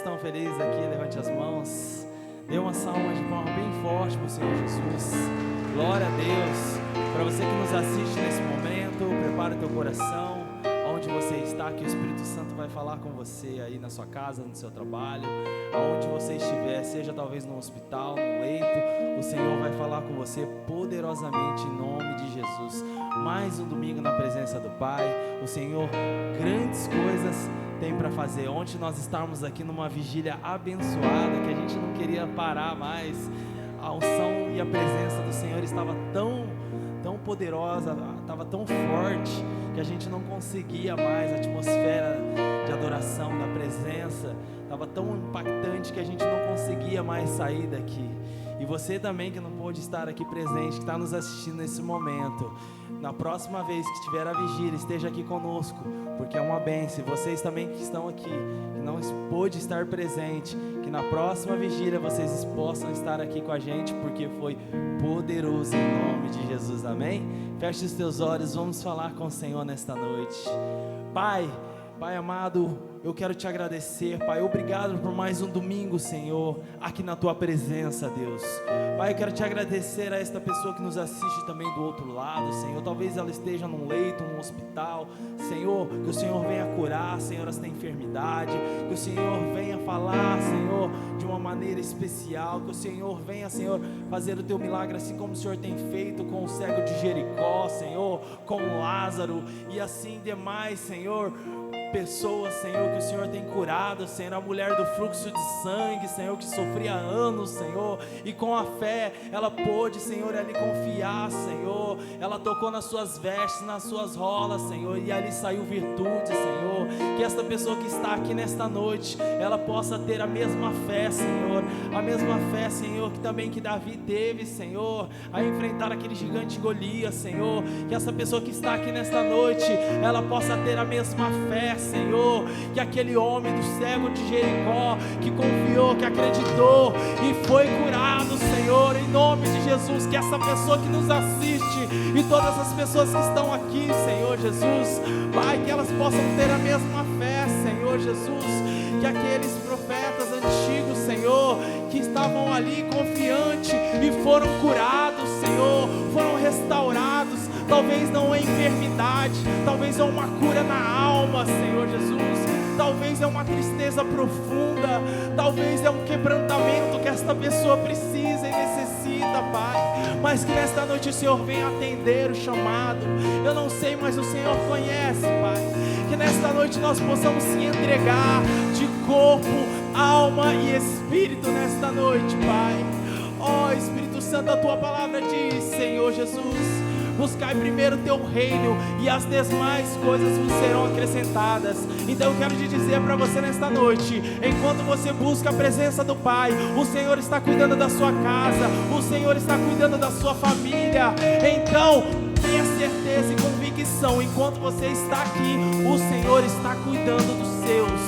estão felizes aqui, levante as mãos. Dê uma salva de palmas bem forte para o Senhor Jesus. Glória a Deus. Para você que nos assiste nesse momento, prepara o teu coração. Onde você está, que o Espírito Santo vai falar com você aí na sua casa, no seu trabalho, aonde você estiver, seja talvez no hospital, no leito, o Senhor vai falar com você poderosamente em nome de Jesus. Mais um domingo na presença do Pai. O Senhor, grandes coisas tem para fazer. Ontem nós estávamos aqui numa vigília abençoada, que a gente não queria parar mais. A unção e a presença do Senhor estava tão poderosa, estava tão forte, que a gente não conseguia mais. A atmosfera de adoração, da presença, estava tão impactante que a gente não conseguia mais sair daqui. E você também que não pôde estar aqui presente, que está nos assistindo nesse momento, na próxima vez que tiver a vigília, esteja aqui conosco, porque é uma bênção. E vocês também que estão aqui, que não pôde estar presente, que na próxima vigília vocês possam estar aqui com a gente, porque foi poderoso em nome de Jesus, amém? Feche os teus olhos, vamos falar com o Senhor nesta noite. Pai amado, eu quero te agradecer, Pai, obrigado por mais um domingo, Senhor, aqui na tua presença, Deus. Pai, eu quero te agradecer a esta pessoa que nos assiste também do outro lado, Senhor. Talvez ela esteja num leito, num hospital, Senhor, que o Senhor venha curar, Senhor, esta enfermidade, que o Senhor venha falar, Senhor, de uma maneira especial, que o Senhor venha, Senhor, fazer o teu milagre, assim como o Senhor tem feito com o cego de Jericó, Senhor, com Lázaro e assim demais, Senhor, pessoas, Senhor, que o Senhor tem curado, Senhor, a mulher do fluxo de sangue, Senhor, que sofria há anos, Senhor, e com a fé, ela pôde, Senhor, ali confiar, Senhor, ela tocou nas suas vestes, nas suas rolas, Senhor, e ali saiu virtude, Senhor, que esta pessoa que está aqui nesta noite, ela possa ter a mesma fé, Senhor, a mesma fé, Senhor, que também que Davi teve, Senhor, a enfrentar aquele gigante Golias, Senhor, que essa pessoa que está aqui nesta noite, ela possa ter a mesma fé, Senhor, que aquele homem do cego de Jericó, que confiou, que acreditou e foi curado, Senhor, em nome de Jesus, que essa pessoa que nos assiste e todas as pessoas que estão aqui, Senhor Jesus, Pai, que elas possam ter a mesma fé, Senhor Jesus, que aqueles profetas antigos, Senhor, que estavam ali confiantes e foram curados, Senhor, foram restaurados, talvez não é enfermidade, talvez é uma cura na alma, Senhor Jesus, talvez é uma tristeza profunda, talvez é um quebrantamento que esta pessoa precisa e necessita, Pai, mas que nesta noite o Senhor venha atender o chamado. Eu não sei, mas o Senhor conhece, Pai, que nesta noite nós possamos se entregar de corpo, alma e espírito nesta noite, Pai. Ó Espírito Santo, a tua palavra diz, Senhor Jesus, buscai primeiro o teu reino e as demais coisas vos serão acrescentadas. Então eu quero te dizer para você nesta noite, enquanto você busca a presença do Pai, o Senhor está cuidando da sua casa, o Senhor está cuidando da sua família. Então tenha certeza e convicção, enquanto você está aqui, o Senhor está cuidando dos seus,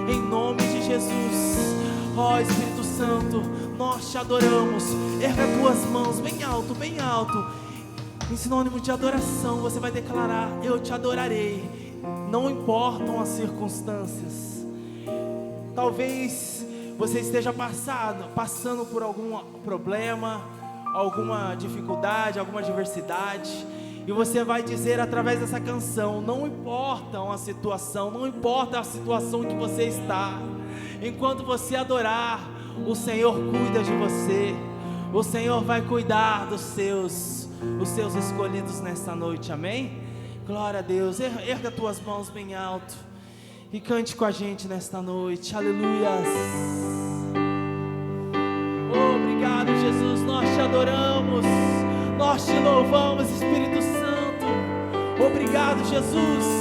em nome de Jesus. Ó Espírito Santo, nós te adoramos. Erga tuas mãos bem alto, bem alto. Em sinônimo de adoração, você vai declarar: eu te adorarei, não importam as circunstâncias. Talvez você esteja passando por algum problema, alguma dificuldade, alguma adversidade, e você vai dizer através dessa canção: não importa a situação, não importa a situação que você está, enquanto você adorar, o Senhor cuida de você, o Senhor vai cuidar dos seus escolhidos nesta noite, amém? Glória a Deus. Erga tuas mãos bem alto e cante com a gente nesta noite, aleluias. Obrigado, Jesus, nós te adoramos, nós te louvamos, Espírito Santo. Obrigado, Jesus.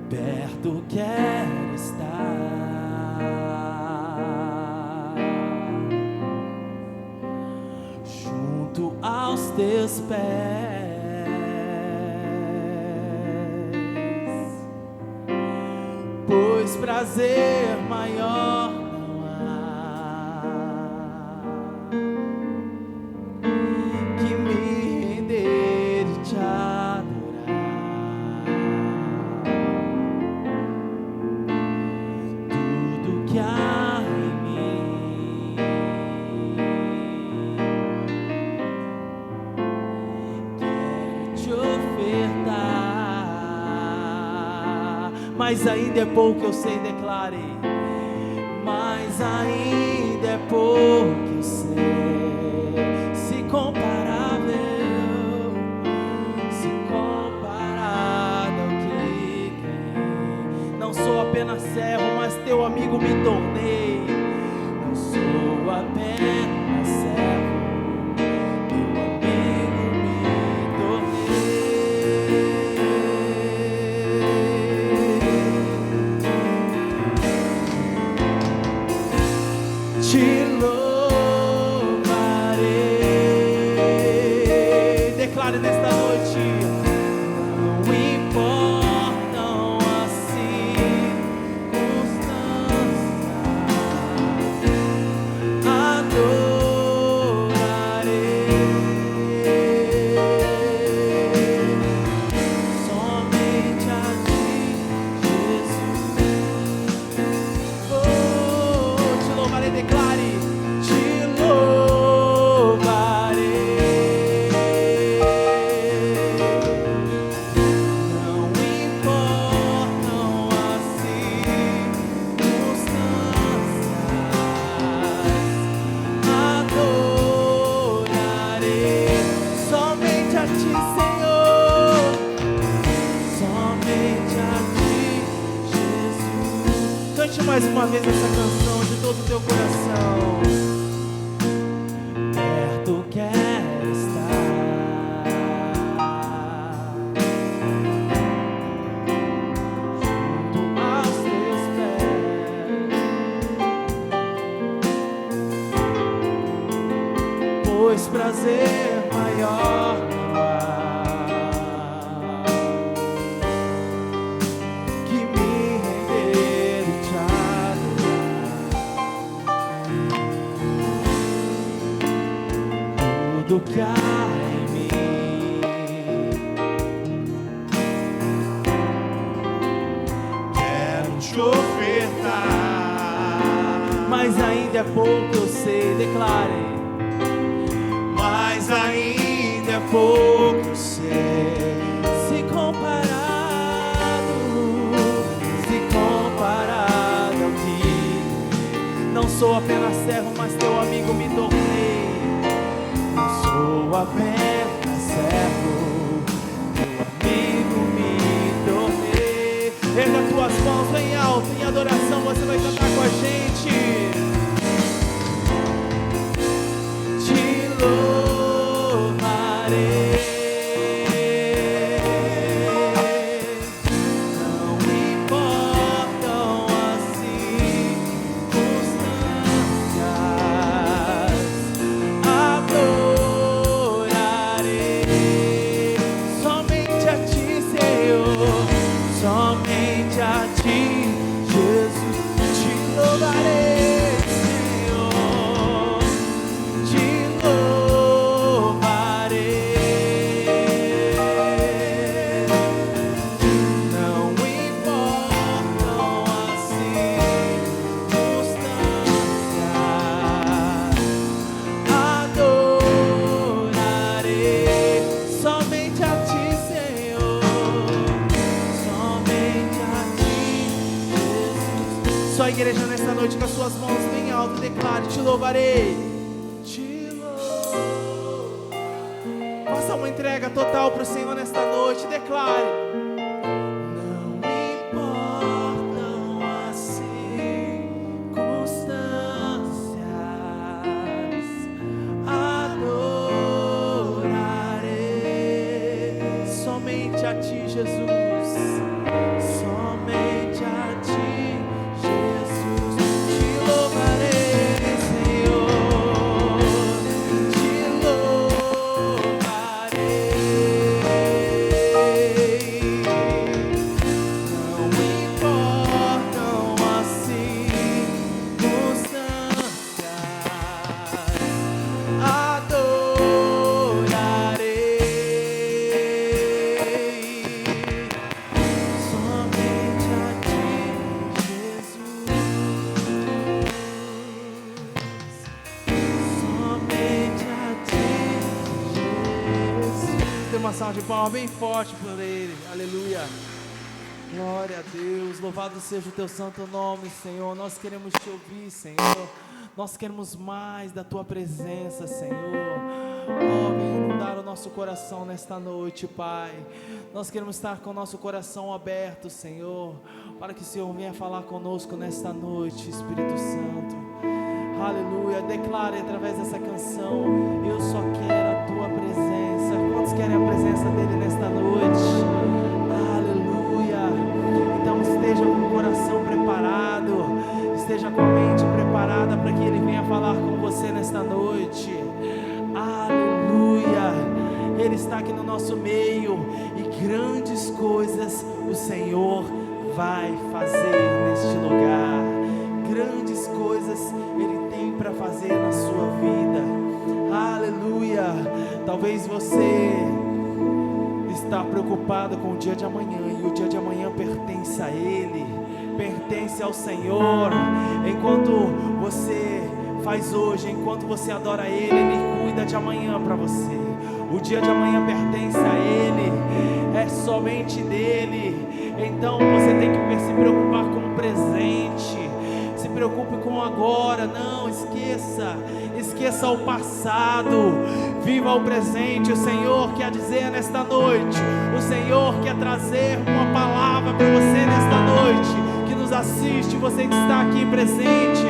Perto quero estar, junto aos teus pés, pois prazer maior não há que me render e te adorar. Mas ainda é pouco, eu sei, declare. Mas ainda é pouco, eu sei. Se comparável, se comparado ao que quem. Não sou apenas servo, mas teu amigo me tornei. Não sou apenas servo, teu amigo me tornei. Te louvarei. Declare nesta noite: não importam as circunstâncias, adorarei somente a ti, Jesus. Oh, te louvarei, declare. Te louvarei. Não importam as circunstâncias, adorarei somente a ti, Senhor, somente a ti, Jesus. Cante mais uma vez essa canção de todo o teu coração. Perto quero estar, junto aos teus pés, pois prazer maior não há que me render e te adorar. Tudo que há em mim quero te ofertar. Mas ainda é pouco, eu sei, declare. Mas ainda é pouco, eu sei. Se comparado ao que não sou apenas servo, mas teu amigo me tornei. Não sou apenas servo, teu amigo me tornei. Erga as tuas mãos bem alto, em adoração você vai cantar com a gente. Te louvarei. Não importam as circunstâncias, adorarei somente a ti, Senhor, somente a ti, Jesus. Te louvarei, Senhor, te louvarei. Não importam as circunstâncias, adorarei somente a ti, Senhor, somente a ti, Jesus. Só a igreja nesta noite com as suas mãos bem alto, declare: te louvarei, te louvo. Faça uma entrega total para o Senhor nesta noite, declare: não importam as circunstâncias, adorarei somente a ti, Jesus, somente a ti, Jesus. Te louvarei, Senhor, te louvarei. Não importam as circunstâncias, adorarei somente a ti, Jesus, somente a ti, Jesus. Tem uma salva de palmas bem forte por ele, aleluia. Glória a Deus, louvado seja o teu santo nome, Senhor. Nós queremos te ouvir, Senhor. Nós queremos mais da tua presença, Senhor. Oh, vem inundar o nosso coração nesta noite, Pai. Nós queremos estar com o nosso coração aberto, Senhor, para que o Senhor venha falar conosco nesta noite, Espírito Santo. Aleluia. Declare através dessa canção: eu só quero a tua presença. Quantos querem a presença dele nesta noite? Aleluia. Então esteja com o coração preparado, esteja com a mente preparada para que ele venha falar com você nesta noite. Aleluia. Ele está aqui no nosso meio e grandes coisas o Senhor vai fazer neste lugar. Grandes coisas Ele tem para fazer na sua vida. Aleluia. Talvez você está preocupado com o dia de amanhã, e o dia de amanhã pertence a Ele, pertence ao Senhor. Enquanto você faz hoje, enquanto você adora Ele, Ele cuida de amanhã para você. O dia de amanhã pertence a Ele, é somente dEle. Então você tem que se preocupar com o presente. Se preocupe com o agora, não esqueça o passado, viva o presente. O Senhor quer dizer nesta noite, o Senhor quer trazer uma palavra para você nesta noite, que nos assiste, você que está aqui presente.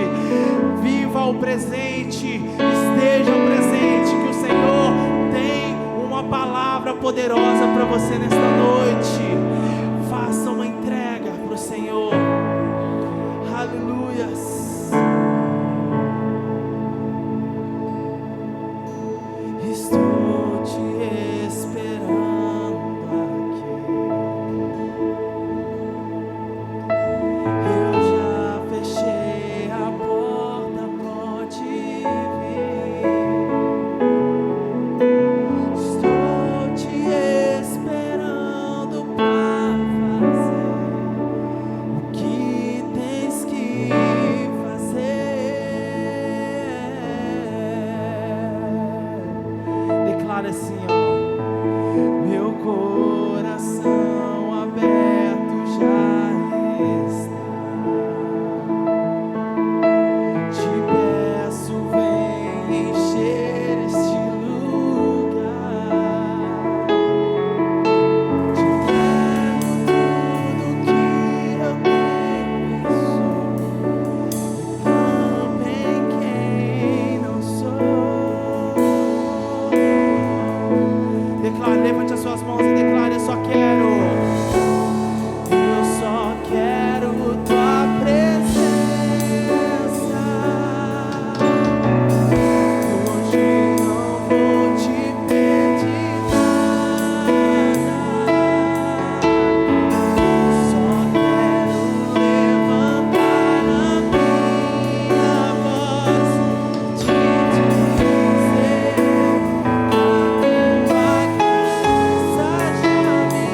Viva o presente, esteja presente, que o Senhor tem uma palavra poderosa para você nesta noite. Faça uma entrega para o Senhor. Aleluias. Estou te esperando aqui. Eu já fechei a porta, pode vir. Estou te esperando para fazer o que tens que assim, ó, meu coração aberto já está. Te peço, vem encher este lugar. Te entrego tudo que eu tenho, também quem não sou. Declare, levante as suas mãos e declare: eu só quero tua presença. Hoje não vou te pedir nada, só quero levantar a minha voz, te dizer: a tua graça já me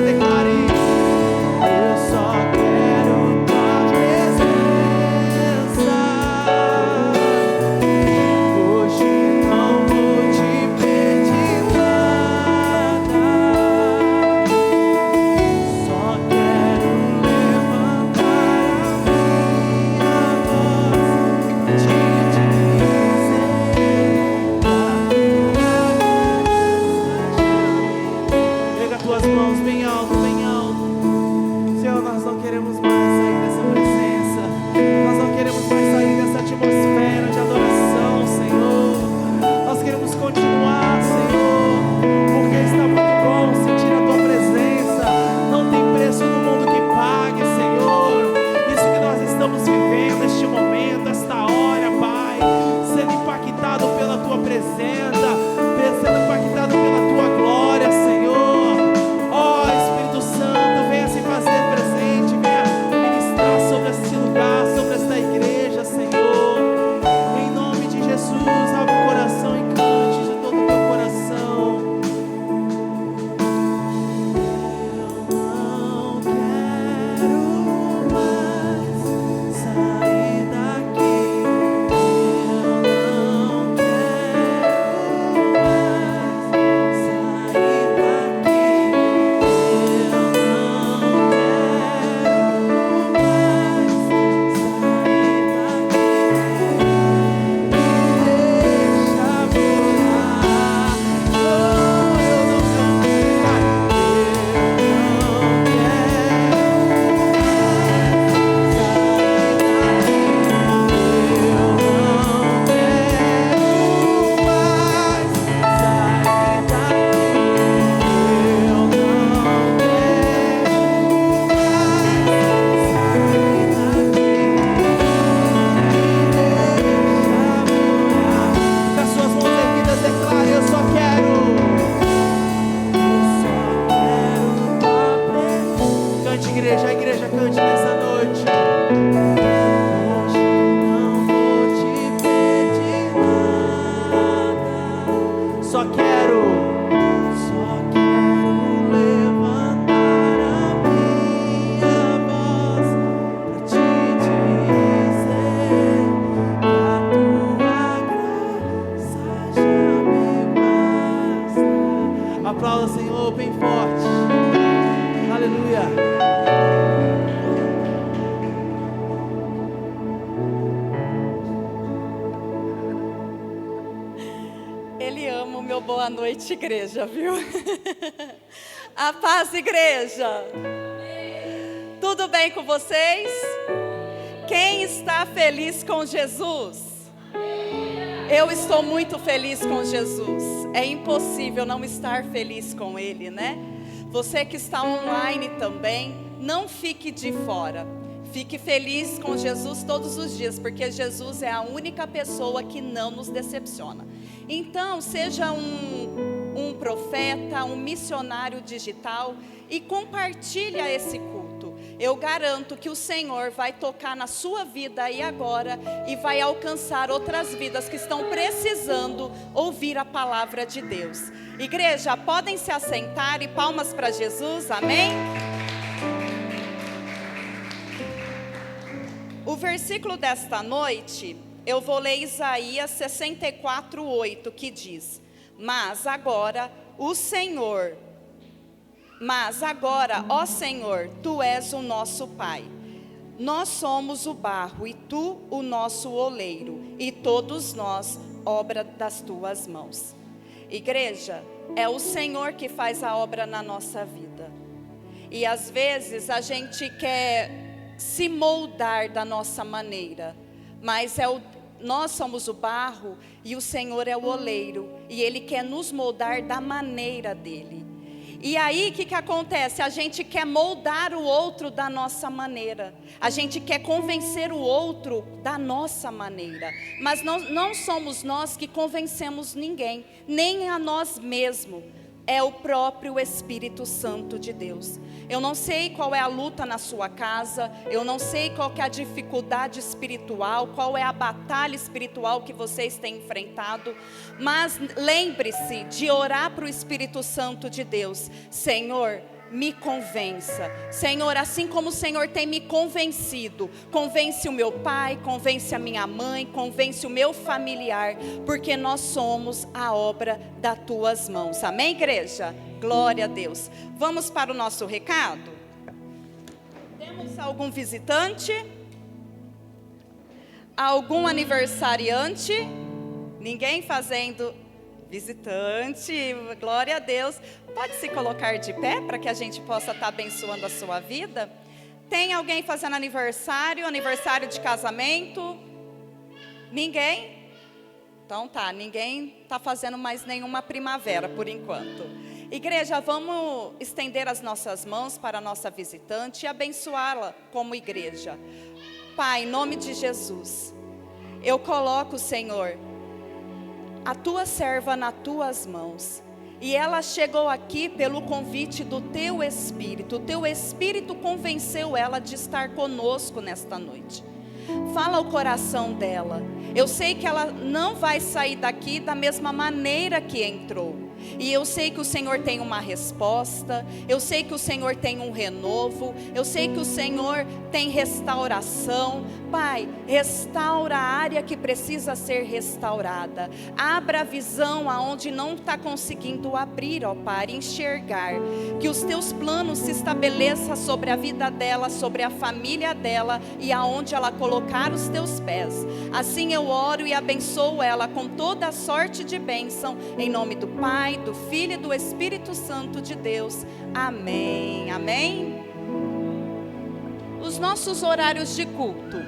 declara, declare. Eu só quero tua presença. Hoje não vou te pedir nada. Só quero levantar a minha voz pra te dizer a tua graça. Pega as tuas mãos bem alto, bem alto. Senhor, nós não queremos mais sair dessa presença. Nós não queremos mais sair dessa atmosfera de adoração, Senhor. Nós queremos continuar, Senhor, porque está muito bom sentir a tua presença. Não tem preço no mundo que pague, Senhor. Isso que nós estamos vivendo, este momento, esta hora, Pai, sendo impactado pela tua presença, sendo impactado pela tua glória, Senhor. Ó Espírito Santo, venha se fazer presente, venha ministrar sobre este lugar, sobre esta igreja, Senhor. Em nome de Jesus, abre o coração e cante de todo o teu coração. Eu não quero mais sair daqui. Eu não quero mais sair daqui. Eu não quero mais sair daqui. Deixa voar. Oh, eu não com as suas mãos erguidas, declare: eu só quero tua presença. Cante, igreja, a igreja cante nessa noite. Hoje não vou te pedir nada. Só quero levantar a minha voz pra te dizer que a tua graça já me basta. Aplauda, Senhor, bem forte. Aleluia. Ele ama o meu boa noite, igreja, viu? A paz, igreja. Tudo bem com vocês? Quem está feliz com Jesus? Eu estou muito feliz com Jesus. É impossível não estar feliz com Ele, né? Você que está online também, não fique de fora. Fique feliz com Jesus todos os dias, porque Jesus é a única pessoa que não nos decepciona. Então, seja um profeta, um missionário digital e compartilha esse culto. Eu garanto que o Senhor vai tocar na sua vida aí agora e vai alcançar outras vidas que estão precisando ouvir a palavra de Deus. Igreja, podem se assentar e palmas para Jesus, amém? O versículo desta noite, eu vou ler Isaías 64:8, que diz: Mas agora, ó Senhor, Tu és o nosso Pai. Nós somos o barro e Tu o nosso oleiro, e todos nós, obra das Tuas mãos. Igreja, é o Senhor que faz a obra na nossa vida. E às vezes a gente quer se moldar da nossa maneira, mas nós somos o barro e o Senhor é o oleiro, e Ele quer nos moldar da maneira dEle. E aí o que acontece? A gente quer moldar o outro da nossa maneira, a gente quer convencer o outro da nossa maneira, mas não somos nós que convencemos ninguém, nem a nós mesmos. É o próprio Espírito Santo de Deus. Eu não sei qual é a luta na sua casa, eu não sei qual que é a dificuldade espiritual, qual é a batalha espiritual que vocês têm enfrentado, mas lembre-se de orar para o Espírito Santo de Deus. Senhor, me convença. Senhor, assim como o Senhor tem me convencido, convence o meu pai, convence a minha mãe, convence o meu familiar, porque nós somos a obra das tuas mãos. Amém, igreja? Glória a Deus. Vamos para o nosso recado? Temos algum visitante? Algum aniversariante? Ninguém fazendo visitante, glória a Deus. Pode se colocar de pé para que a gente possa estar abençoando a sua vida. Tem alguém fazendo aniversário de casamento? Ninguém? Então tá, ninguém está fazendo mais nenhuma primavera por enquanto. Igreja, vamos estender as nossas mãos para a nossa visitante e abençoá-la como igreja. Pai, em nome de Jesus, eu coloco, Senhor, a tua serva nas tuas mãos. E ela chegou aqui pelo convite do teu Espírito. O teu Espírito convenceu ela de estar conosco nesta noite. Fala o coração dela. Eu sei que ela não vai sair daqui da mesma maneira que entrou. E eu sei que o Senhor tem uma resposta. Eu sei que o Senhor tem um renovo. Eu sei que o Senhor tem restauração. Pai, restaura a área que precisa ser restaurada. Abra a visão aonde não está conseguindo abrir, ó Pai, enxergar. Que os teus planos se estabeleçam sobre a vida dela, sobre a família dela e aonde ela colocar os teus pés. Assim eu oro e abençoo ela com toda a sorte de bênção, em nome do Pai, do Filho e do Espírito Santo de Deus. Amém. Amém. Os nossos horários de culto.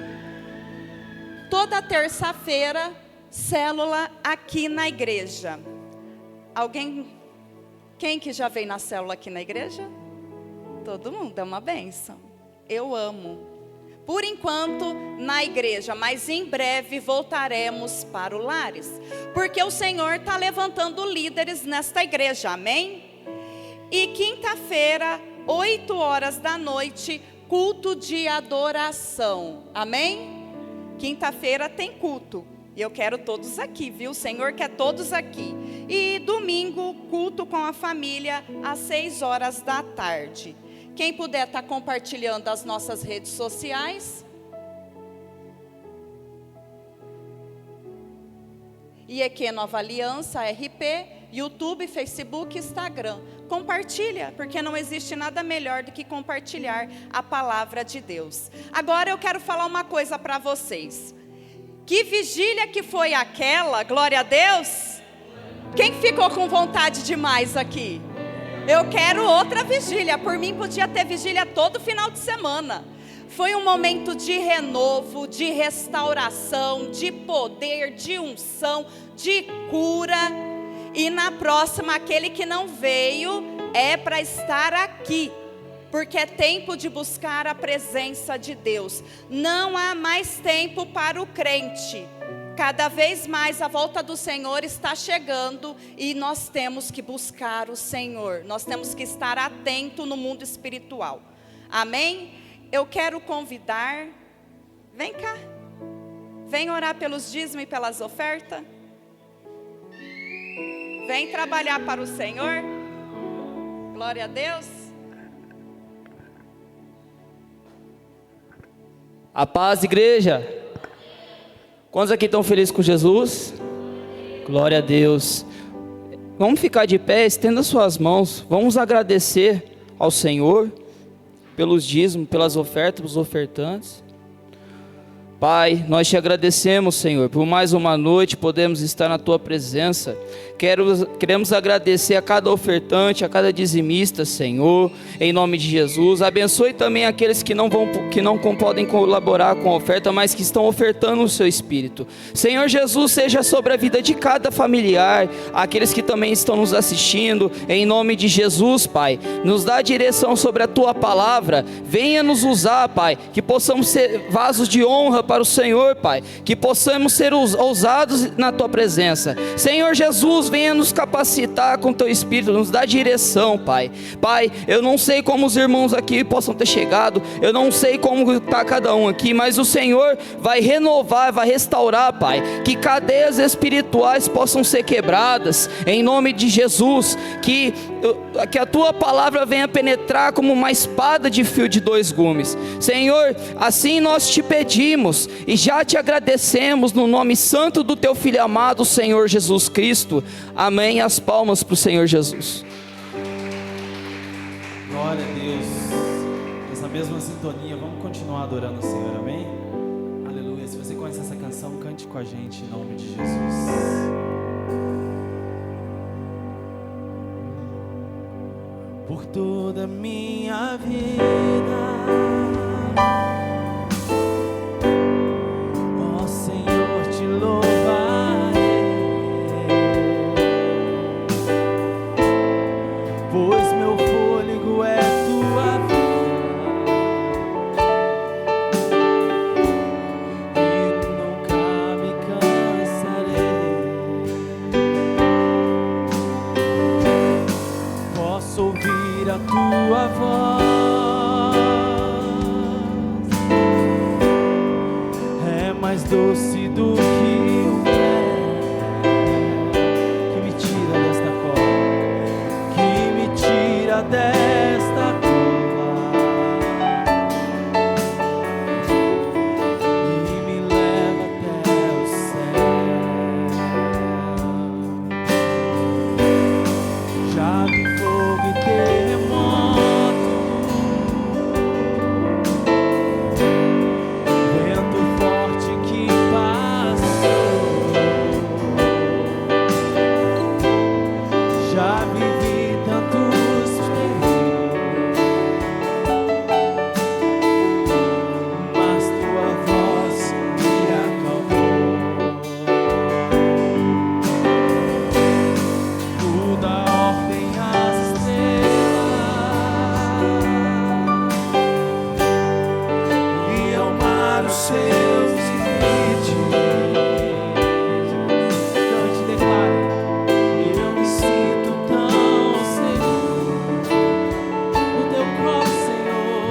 Toda terça-feira, célula aqui na igreja. Alguém, quem que já veio na célula aqui na igreja? Todo mundo, é uma bênção. Eu amo. Por enquanto na igreja, mas em breve voltaremos para o Lares, porque o Senhor está levantando líderes nesta igreja, amém? E quinta-feira, 8 horas da noite, culto de adoração, amém? Quinta-feira tem culto, e eu quero todos aqui, viu? O Senhor quer todos aqui. E domingo, culto com a família, às 6 horas da tarde. Quem puder estar compartilhando as nossas redes sociais. IEQ Nova Aliança, RP, YouTube, Facebook, Instagram. Compartilha, porque não existe nada melhor do que compartilhar a palavra de Deus. Agora eu quero falar uma coisa para vocês. Que vigília que foi aquela, glória a Deus? Quem ficou com vontade demais aqui? Eu quero outra vigília. Por mim podia ter vigília todo final de semana. Foi um momento de renovo, de restauração, de poder, de unção, de cura. E na próxima, aquele que não veio é para estar aqui, porque é tempo de buscar a presença de Deus. Não há mais tempo para o crente. Cada vez mais a volta do Senhor está chegando e nós temos que buscar o Senhor. Nós temos que estar atento no mundo espiritual. Amém? Eu quero convidar, vem cá, vem orar pelos dízimos e pelas ofertas. Vem trabalhar para o Senhor. Glória a Deus. A paz, igreja. Quantos aqui estão felizes com Jesus? Glória a Deus. Vamos ficar de pé, estenda suas mãos. Vamos agradecer ao Senhor pelos dízimos, pelas ofertas, pelos ofertantes. Pai, nós te agradecemos, Senhor, por mais uma noite podemos estar na Tua presença. Queremos agradecer a cada ofertante, a cada dizimista, Senhor, em nome de Jesus. Abençoe também aqueles que não podem colaborar com a oferta, mas que estão ofertando o Seu Espírito. Senhor Jesus, seja sobre a vida de cada familiar, aqueles que também estão nos assistindo, em nome de Jesus, Pai. Nos dá direção sobre a Tua palavra, venha nos usar, Pai, que possamos ser vasos de honra para o Senhor, Pai, que possamos ser ousados na Tua presença. Senhor Jesus, venha nos capacitar com Teu Espírito, nos dá direção, Pai. Pai, eu não sei como os irmãos aqui possam ter chegado, eu não sei como está cada um aqui, mas o Senhor vai renovar, vai restaurar, Pai, que cadeias espirituais possam ser quebradas, em nome de Jesus, que a Tua palavra venha penetrar como uma espada de fio de 2 gumes. Senhor, assim nós te pedimos e já te agradecemos no nome santo do Teu Filho amado, Senhor Jesus Cristo. Amém. As palmas para o Senhor Jesus. Glória a Deus. Nessa mesma sintonia, vamos continuar adorando o Senhor, amém? Aleluia. Se você conhece essa canção, cante com a gente em nome de Jesus. Por toda a minha vida, ó Senhor, te louvarei, pois meu fôlego é tua vida e nunca me cansarei. Posso ouvir a tua voz, é mais doce do que o mel, que me tira desta cova, que me tira desta cova e me leva até o céu. Já vi fogo e terremoto, vento forte que passou. Já vivi tantos perigos, mas tua voz me acalmou. Tu dá ordem às estrelas e ao mar os seus limites. Cante e declare: eu me sinto tão seguro no teu colo, Senhor,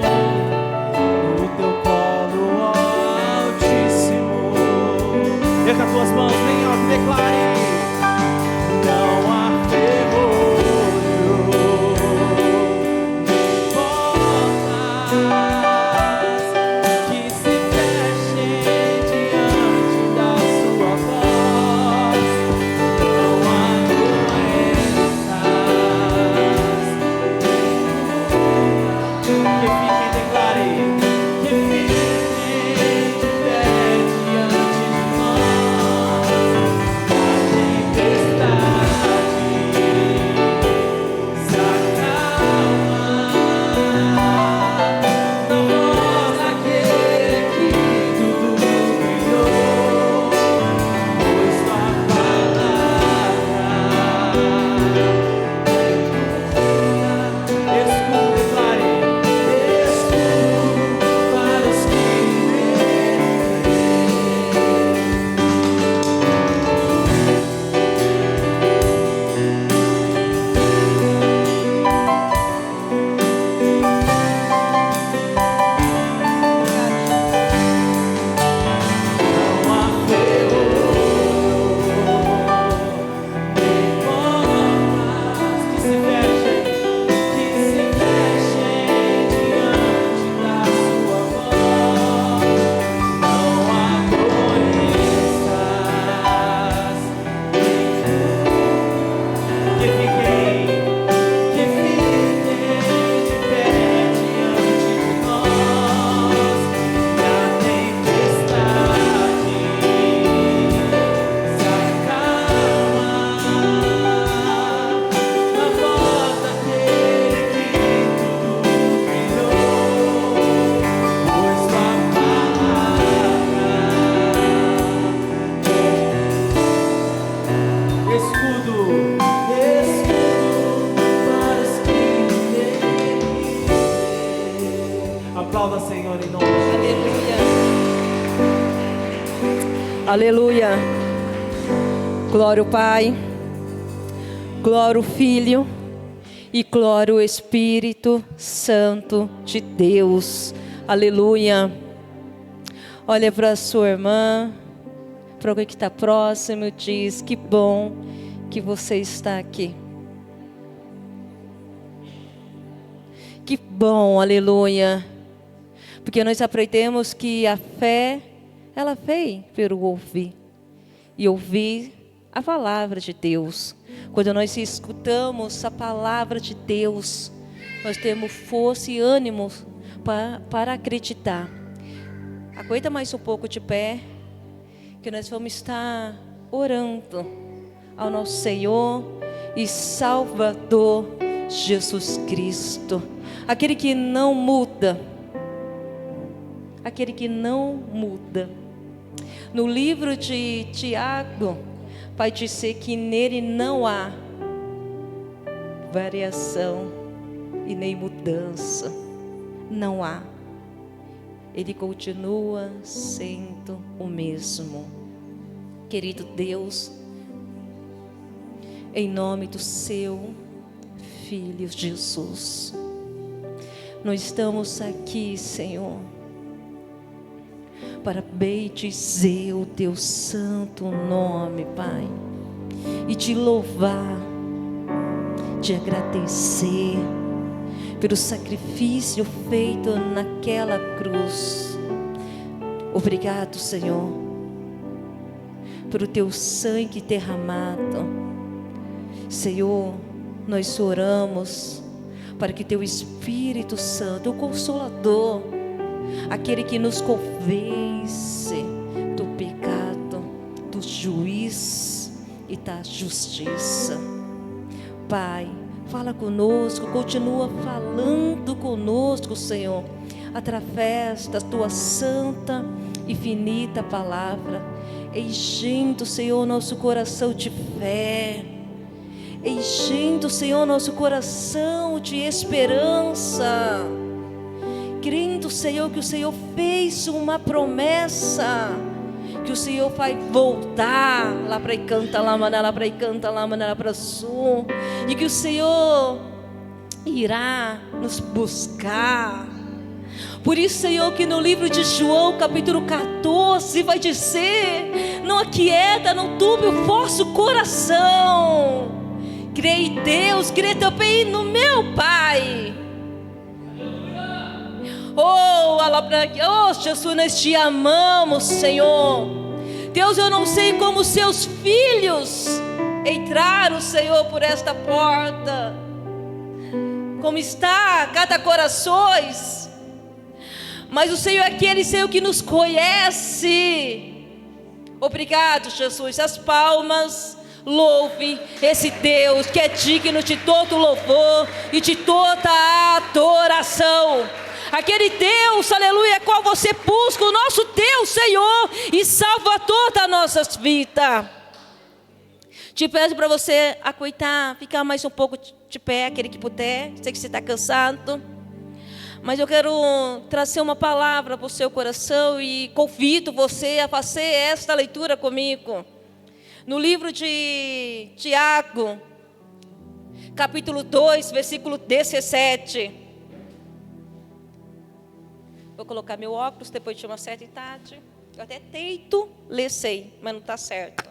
no teu colo, ó Altíssimo. Erga as tuas mãos bem alto e declare: não há ferrolho, nem portas que se fechem diante da sua voz. Não há doenças que fiquem, declare, que fiquem de pé diante de nós. A tempestade se acalma na voz daquele que tudo criou, pois tua palavra escudo, declare, escudo para os que não há ferrolho, nem portas que se fechem diante da sua voz. Não há doenças que fiquem de pé diante de nós. E a tempestade se acalma na voz daquele que tudo criou, pois tua palavra escudo, escudo para os que temem. Aplauda, Senhor, em nome de Jesus. Aleluia. Aleluia. Glória ao Pai, glória ao Filho e glória ao Espírito Santo de Deus. Aleluia. Olha para a sua irmã, para alguém que está próximo, diz: que bom que você está aqui. Que bom, aleluia. Porque nós aprendemos que a fé, ela vem pelo ouvir. E ouvir a palavra de Deus. Quando nós escutamos a palavra de Deus, nós temos força e ânimo para acreditar. Aguenta mais um pouco de pé, que nós vamos estar orando ao nosso Senhor e Salvador Jesus Cristo. Aquele que não muda. Aquele que não muda. No livro de Tiago, vai dizer que nele não há variação e nem mudança. Não há. Ele continua sendo o mesmo. Querido Deus, em nome do seu Filho Jesus, nós estamos aqui, Senhor, para bendizer o teu santo nome, Pai, e te louvar, te agradecer pelo sacrifício feito naquela cruz. Obrigado, Senhor, pelo teu sangue derramado. Senhor, nós oramos para que teu Espírito Santo, o Consolador, aquele que nos convence do pecado, do juiz e da justiça. Pai, fala conosco, continua falando conosco, Senhor, através da tua santa e infinita palavra, enchendo, Senhor, nosso coração de fé, enchendo, Senhor, nosso coração de esperança, crendo, Senhor, que o Senhor fez uma promessa, que o Senhor vai voltar lá para Icanta, lá para Icanta, lá para Sul, e que o Senhor irá nos buscar. Por isso, Senhor, que no livro de João, capítulo 14, vai dizer: não aquieta, não turbe o vosso coração. Crê em Deus, crê também no meu Pai. Oh, Jesus, nós te amamos, Senhor. Deus, eu não sei como seus filhos entraram, Senhor, por esta porta, como está cada coração, mas o Senhor é aquele, Senhor, que nos conhece. Obrigado, Jesus. As palmas louve esse Deus que é digno de todo louvor e de toda adoração. Aquele Deus, aleluia, qual você busca, o nosso Deus, Senhor e Salvador das nossas vidas. Te peço para você aguentar, ficar mais um pouco de pé, aquele que puder. Sei que você está cansado, mas eu quero trazer uma palavra para o seu coração e convido você a fazer esta leitura comigo. No livro de Tiago, capítulo 2, versículo 17. Vou colocar meu óculos depois de uma certa idade. Eu até tento ler, sei, mas não está certo.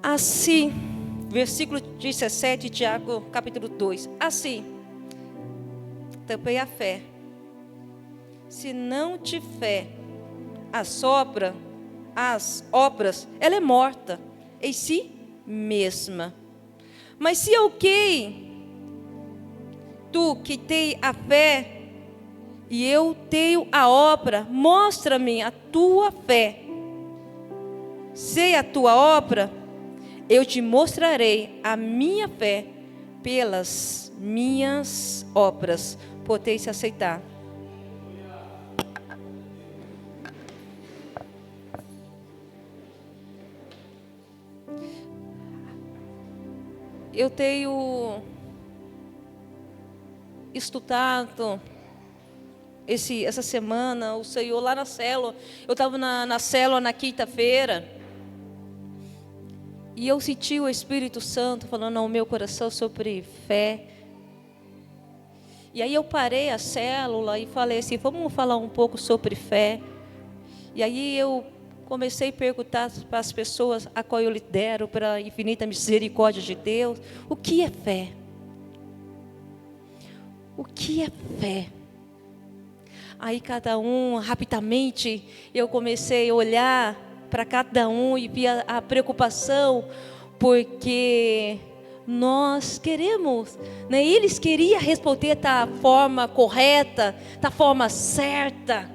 Assim, versículo 17, Tiago, capítulo 2. Assim, também a fé, se não tiver as obras, ela é morta em si mesma. Mas se alguém, tu que tem a fé e eu tenho a obra, mostra-me a tua fé. Sei a tua obra, eu te mostrarei a minha fé pelas minhas obras. Podeis aceitar. Eu tenho estudado essa semana, o Senhor lá na célula. Eu estava na célula na quinta-feira. E eu senti o Espírito Santo falando ao meu coração sobre fé. E aí eu parei a célula e falei assim, vamos falar um pouco sobre fé. E aí eu comecei a perguntar para as pessoas a qual eu lidero, para a infinita misericórdia de Deus, o que é fé? O que é fé? Aí cada um, rapidamente, eu comecei a olhar para cada um e via a preocupação, porque nós queremos, né? Eles queriam responder da forma correta, da forma certa.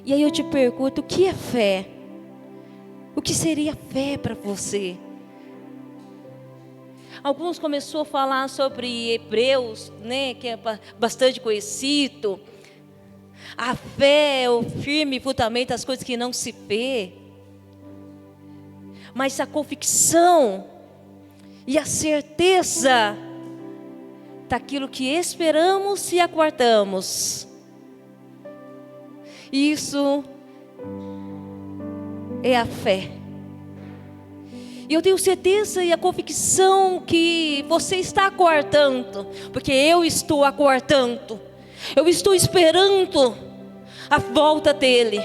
E aí eu te pergunto, o que é fé? O que seria fé para você? Alguns começaram a falar sobre Hebreus, né, que é bastante conhecido. A fé é o firme fundamento das coisas que não se vê. Mas a convicção e a certeza daquilo que esperamos e aguardamos. Isso é a fé. E eu tenho certeza e a convicção que você está aguardando, porque eu estou aguardando. Eu estou esperando a volta dele.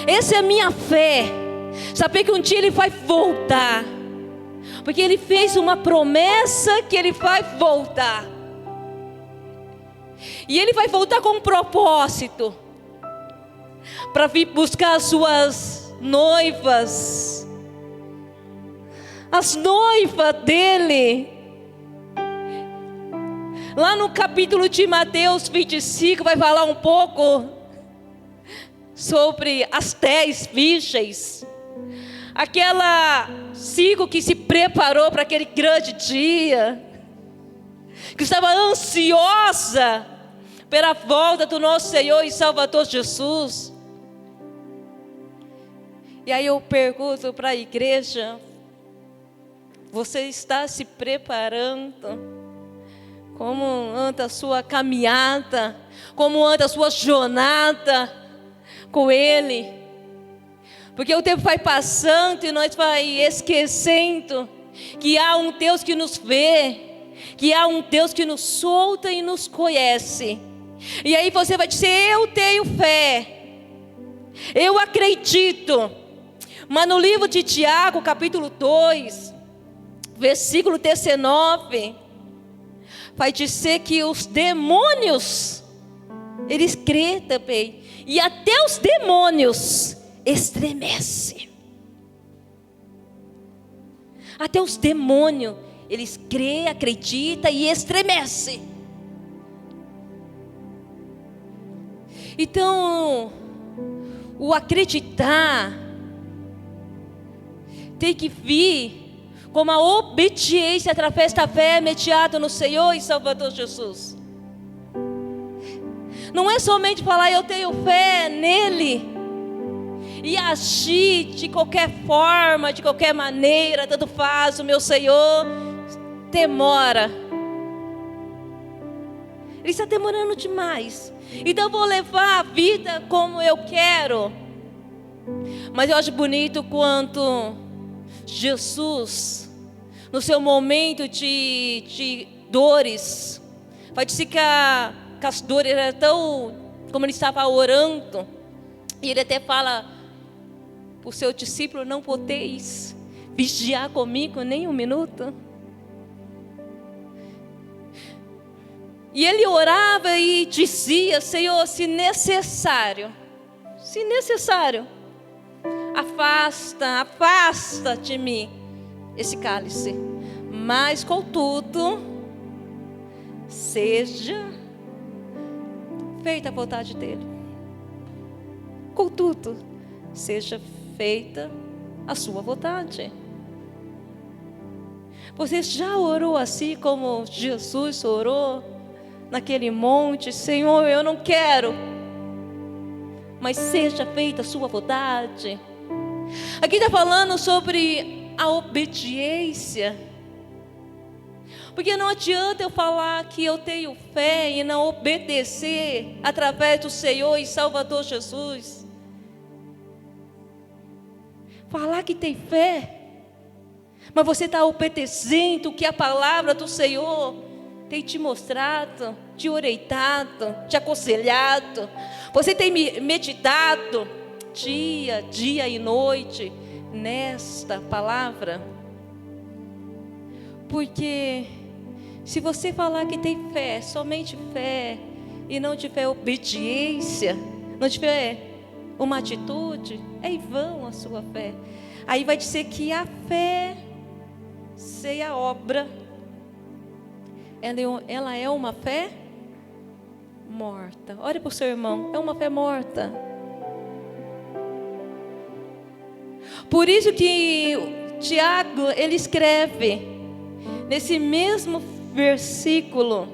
Essa é a minha fé. Saber que um dia ele vai voltar. Porque ele fez uma promessa que ele vai voltar. E ele vai voltar com um propósito. Para vir buscar as suas noivas. As noivas dele. Lá no capítulo de Mateus 25, vai falar um pouco sobre as 10 virgens. Aquela 5 que se preparou para aquele grande dia. Que estava ansiosa pela volta do nosso Senhor e Salvador Jesus. E aí eu pergunto para a igreja, você está se preparando? Como anda a sua caminhada? Como anda a sua jornada com Ele? Porque o tempo vai passando e nós vai esquecendo que há um Deus que nos vê, que há um Deus que nos solta e nos conhece. E aí você vai dizer, eu tenho fé, eu acredito. Mas no livro de Tiago, capítulo 2, versículo 19, vai dizer que os demônios, eles creem também. E até os demônios estremecem. Até os demônios, eles creem, acreditam e estremecem. Então, o acreditar tem que vir como a obediência através da fé mediada no Senhor e Salvador Jesus. Não é somente falar eu tenho fé nele e agir de qualquer forma, de qualquer maneira, tanto faz, o meu Senhor demora. Ele está demorando demais. Então eu vou levar a vida como eu quero. Mas eu acho bonito quando Jesus, no seu momento de dores, vai dizer que as dores eram tão, como ele estava orando, e ele até fala para o seu discípulo, não podeis vigiar comigo nem um minuto. E ele orava e dizia, Senhor, se necessário, afasta de mim esse cálice, mas contudo, seja feita a vontade dele. Contudo, seja feita a sua vontade. Você já orou assim como Jesus orou naquele monte? Senhor, eu não quero, mas seja feita a sua vontade. Aqui está falando sobre a obediência. Porque não adianta eu falar que eu tenho fé e não obedecer através do Senhor e Salvador Jesus. Falar que tem fé, mas você está obedecendo o que a palavra do Senhor tem te mostrado, te orientado, te aconselhado. Você tem meditado dia e noite nesta palavra. Porque se você falar que tem fé, somente fé, e não tiver obediência, não tiver uma atitude, é em vão a sua fé. Aí vai dizer que a fé sem a obra, ela é uma fé morta. Olhe para o seu irmão, é uma fé morta. Por isso que Tiago, ele escreve nesse mesmo versículo,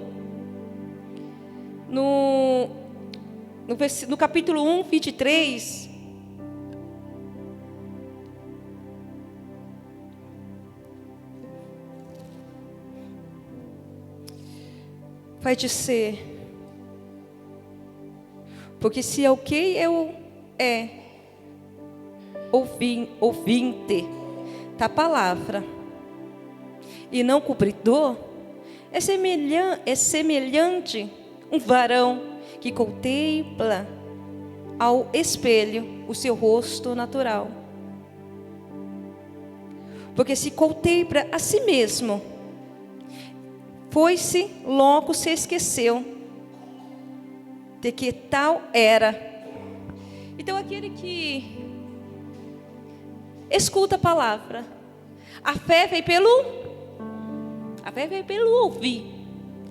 no capítulo 1, 23, vai dizer: porque se alguém é ouvinte da palavra e não cumpridor, é semelhante um varão que contempla ao espelho o seu rosto natural. Porque se contempla a si mesmo, foi-se, logo se esqueceu de que tal era. Então aquele que escuta a palavra, a fé vem pelo ouvir.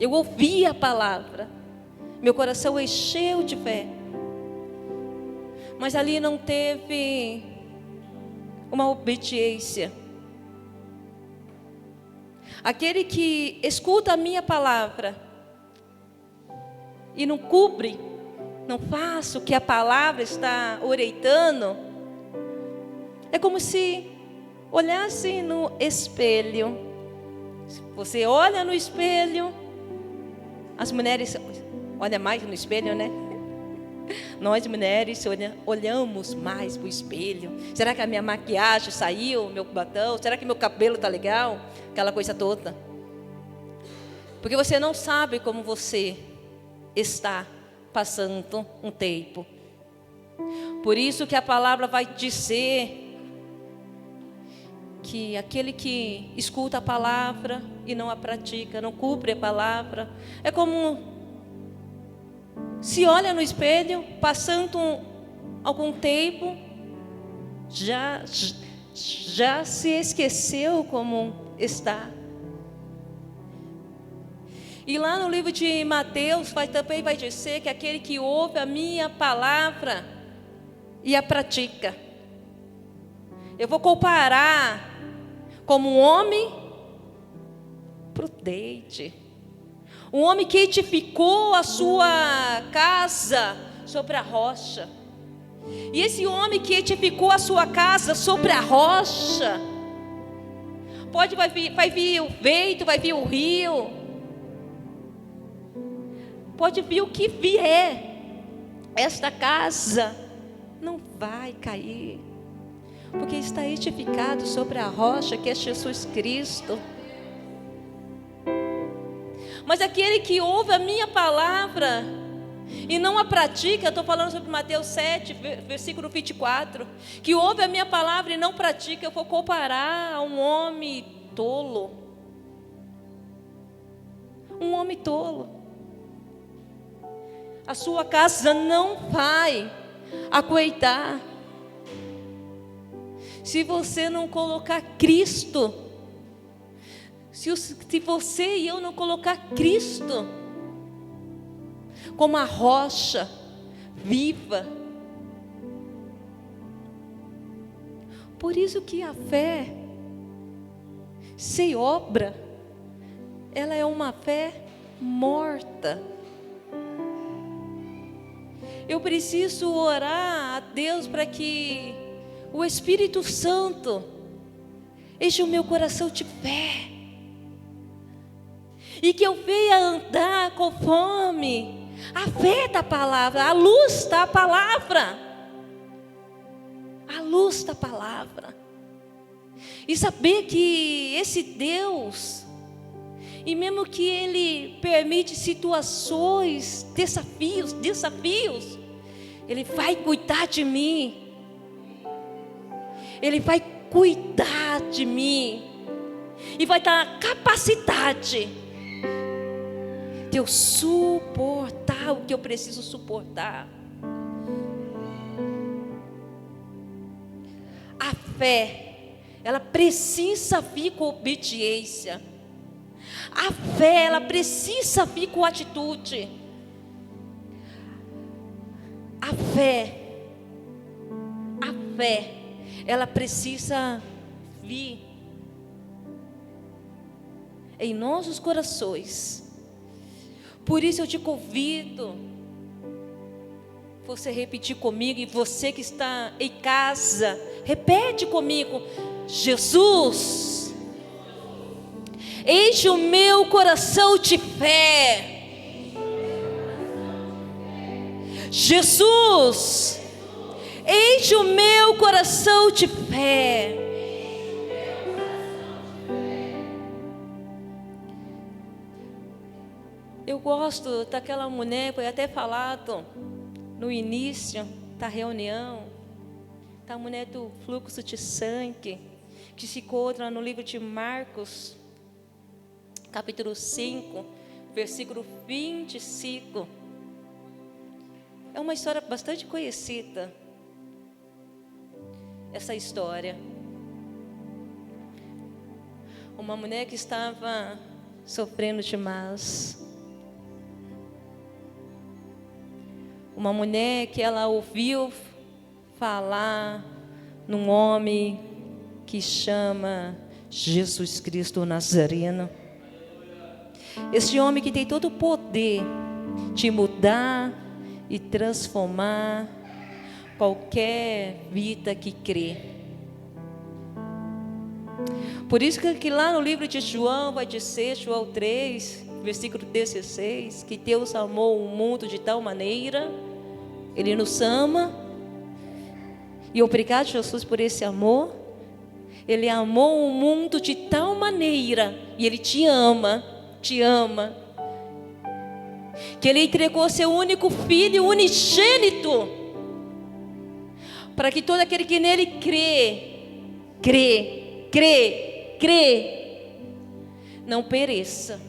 Eu ouvi a palavra, meu coração encheu de fé, mas ali não teve uma obediência. Aquele que escuta a minha palavra e não cumpre, não faz o que a palavra está orientando, é como se olhasse no espelho. Você olha no espelho, as mulheres olham mais no espelho, né? Nós mulheres olhamos mais para o espelho. Será que a minha maquiagem saiu, meu batom? Será que meu cabelo está legal? Aquela coisa toda. Porque você não sabe como você está passando um tempo. Por isso que a palavra vai dizer que aquele que escuta a palavra e não a pratica, não cumpre a palavra, é como se olha no espelho, passando algum tempo, já se esqueceu como está. E lá no livro de Mateus também vai dizer que aquele que ouve a minha palavra e a pratica, eu vou comparar como um homem prudente, um homem que edificou a sua casa sobre a rocha. E esse homem que edificou a sua casa sobre a rocha, vai vir o vento, vai vir o rio, pode vir o que vier, esta casa não vai cair, porque está edificado sobre a rocha que é Jesus Cristo. Mas aquele que ouve a minha palavra e não a pratica, eu estou falando sobre Mateus 7, versículo 24, que ouve a minha palavra e não pratica, eu vou comparar a um homem tolo. Um homem tolo. A sua casa não vai aguentar se você não colocar Cristo. Se você e eu não colocar Cristo como a rocha viva. Por isso que a fé sem obra, ela é uma fé morta. Eu preciso orar a Deus para que o Espírito Santo enche o meu coração de fé. e que eu venha andar conforme a fé da palavra, a luz da palavra. A luz da palavra. E saber que esse Deus, e mesmo que Ele permite situações, desafios, Ele vai cuidar de mim. Ele vai cuidar de mim. E vai dar a capacidade de eu suportar o que eu preciso suportar. A fé, ela precisa vir com obediência. A fé, ela precisa vir com atitude. A fé, ela precisa vir em nossos corações. Por isso eu te convido, você repetir comigo, e você que está em casa, repete comigo: Jesus, enche o meu coração de fé. Jesus, enche o meu coração de fé. Eu gosto daquela mulher, foi até falado no início da reunião, da mulher do fluxo de sangue, que se encontra no livro de Marcos, capítulo 5, versículo 25. É uma história bastante conhecida, essa história. Uma mulher que estava sofrendo demais. Uma mulher que ela ouviu falar num homem que chama Jesus Cristo Nazareno. Este homem que tem todo o poder de mudar e transformar qualquer vida que crê. Por isso que lá no livro de João vai dizer, João 3, versículo 16, que Deus amou o mundo de tal maneira, Ele nos ama, e obrigado, Jesus, por esse amor. Ele amou o mundo de tal maneira, e Ele te ama, que Ele entregou seu único Filho, unigênito, para que todo aquele que nele crê, não pereça,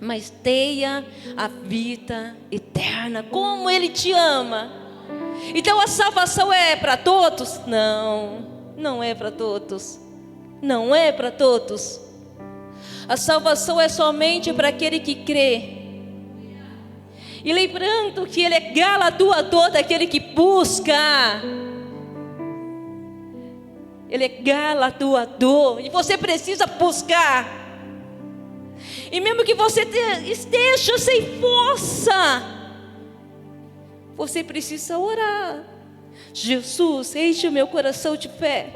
mas tenha a vida eterna. Como Ele te ama. Então a salvação é para todos? Não é para todos. Não é para todos. A salvação é somente para aquele que crê. E lembrando que Ele é galardoador daquele que busca. Ele é galardoador, e você precisa buscar. E mesmo que você esteja sem força, você precisa orar. Jesus, enche o meu coração de fé,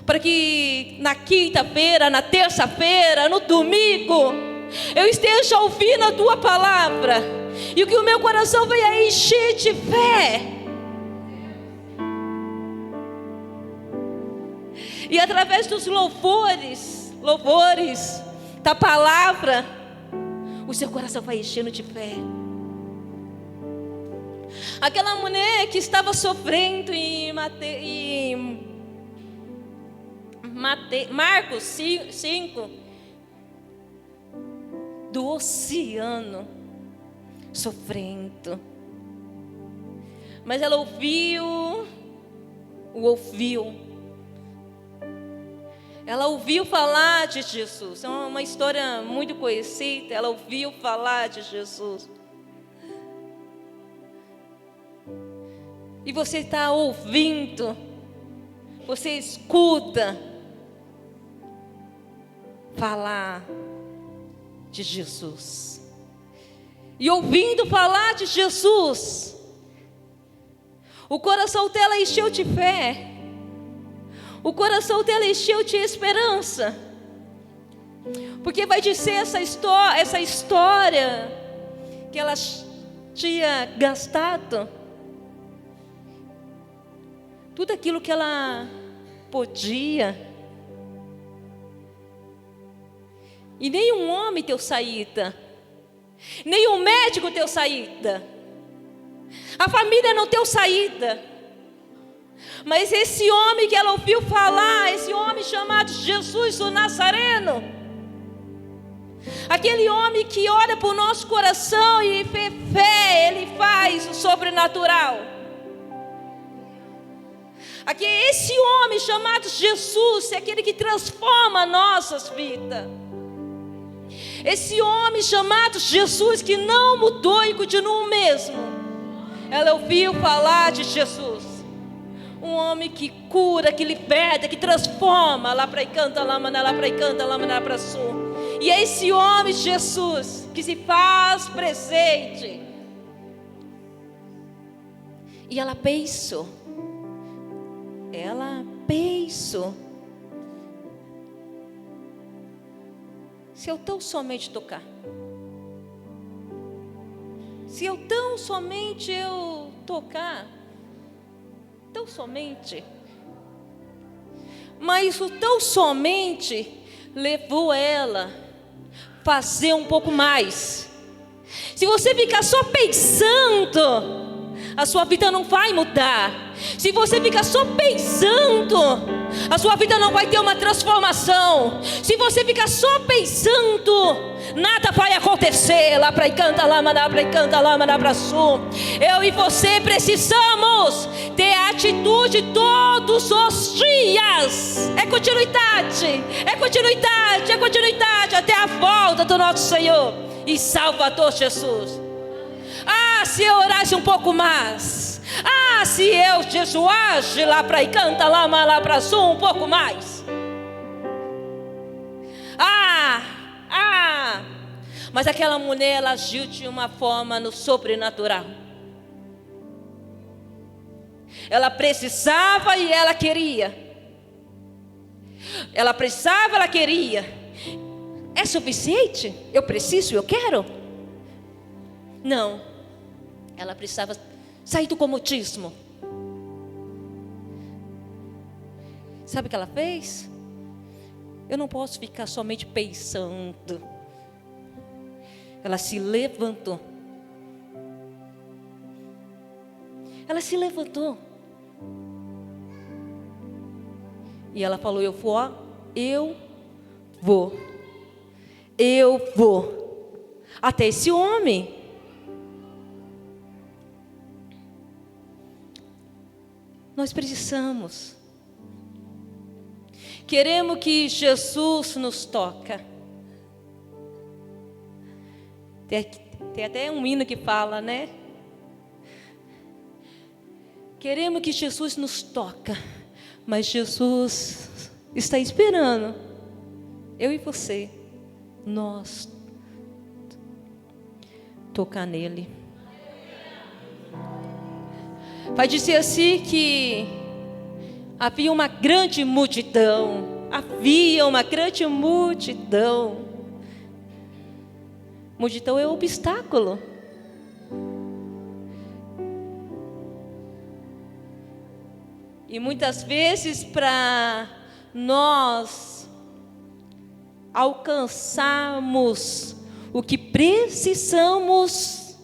para que na quinta-feira, na terça-feira, no domingo, eu esteja ouvindo a Tua palavra, e que o meu coração venha encher de fé. E através dos louvores da palavra, o seu coração vai enchendo de fé. Aquela mulher que estava sofrendo em Marcos 5, do oceano, sofrendo. Mas ela ouviu. Ela ouviu falar de Jesus. É uma história muito conhecida. Ela ouviu falar de Jesus. E você está ouvindo, você escuta falar de Jesus. E ouvindo falar de Jesus, o coração dela encheu de fé. O coração dela encheu de esperança. Porque vai dizer essa história que ela tinha gastado tudo aquilo que ela podia. E nenhum homem deu saída. Nenhum médico deu saída. A família não deu saída. Mas esse homem que ela ouviu falar, esse homem chamado Jesus o Nazareno, aquele homem que ora por nosso coração e vê fé, ele faz o sobrenatural. Aqui esse homem chamado Jesus é aquele que transforma nossas vidas. Esse homem chamado Jesus que não mudou e continua o mesmo. Ela ouviu falar de Jesus. Um homem que cura, que liberta, que transforma. Lá para canta, lá para canta, lá para sul. E é esse homem Jesus que se faz presente. E ela pensou. Se eu tão somente tocar, se eu tão somente tocar, tão somente, mas o tão somente levou ela a fazer um pouco mais. Se você ficar só pensando, a sua vida não vai mudar. Se você ficar só pensando, a sua vida não vai ter uma transformação. Se você ficar só pensando, nada vai acontecer. Lá para canta, lá para canta, lá para sul. Eu e você precisamos ter atitude todos os dias. É continuidade, é continuidade, é continuidade até a volta do nosso Senhor e Salvador Jesus. Se eu orasse um pouco mais. Se eu jejuasse lá para e canta lá para sul um pouco mais. Mas aquela mulher, ela agiu de uma forma no sobrenatural. Ela precisava e ela queria. Ela precisava, ela queria. É suficiente? Eu preciso, eu quero? Não. Ela precisava sair do comodismo. Sabe o que ela fez? Eu não posso ficar somente pensando. Ela se levantou. Ela se levantou. E ela falou: eu vou até esse homem. Nós precisamos. Queremos que Jesus nos toque. Tem até um hino que fala, né? Queremos que Jesus nos toque, mas Jesus está esperando eu e você, nós tocar nele. Vai dizer assim que havia uma grande multidão. Multidão é obstáculo. E muitas vezes para nós alcançarmos o que precisamos,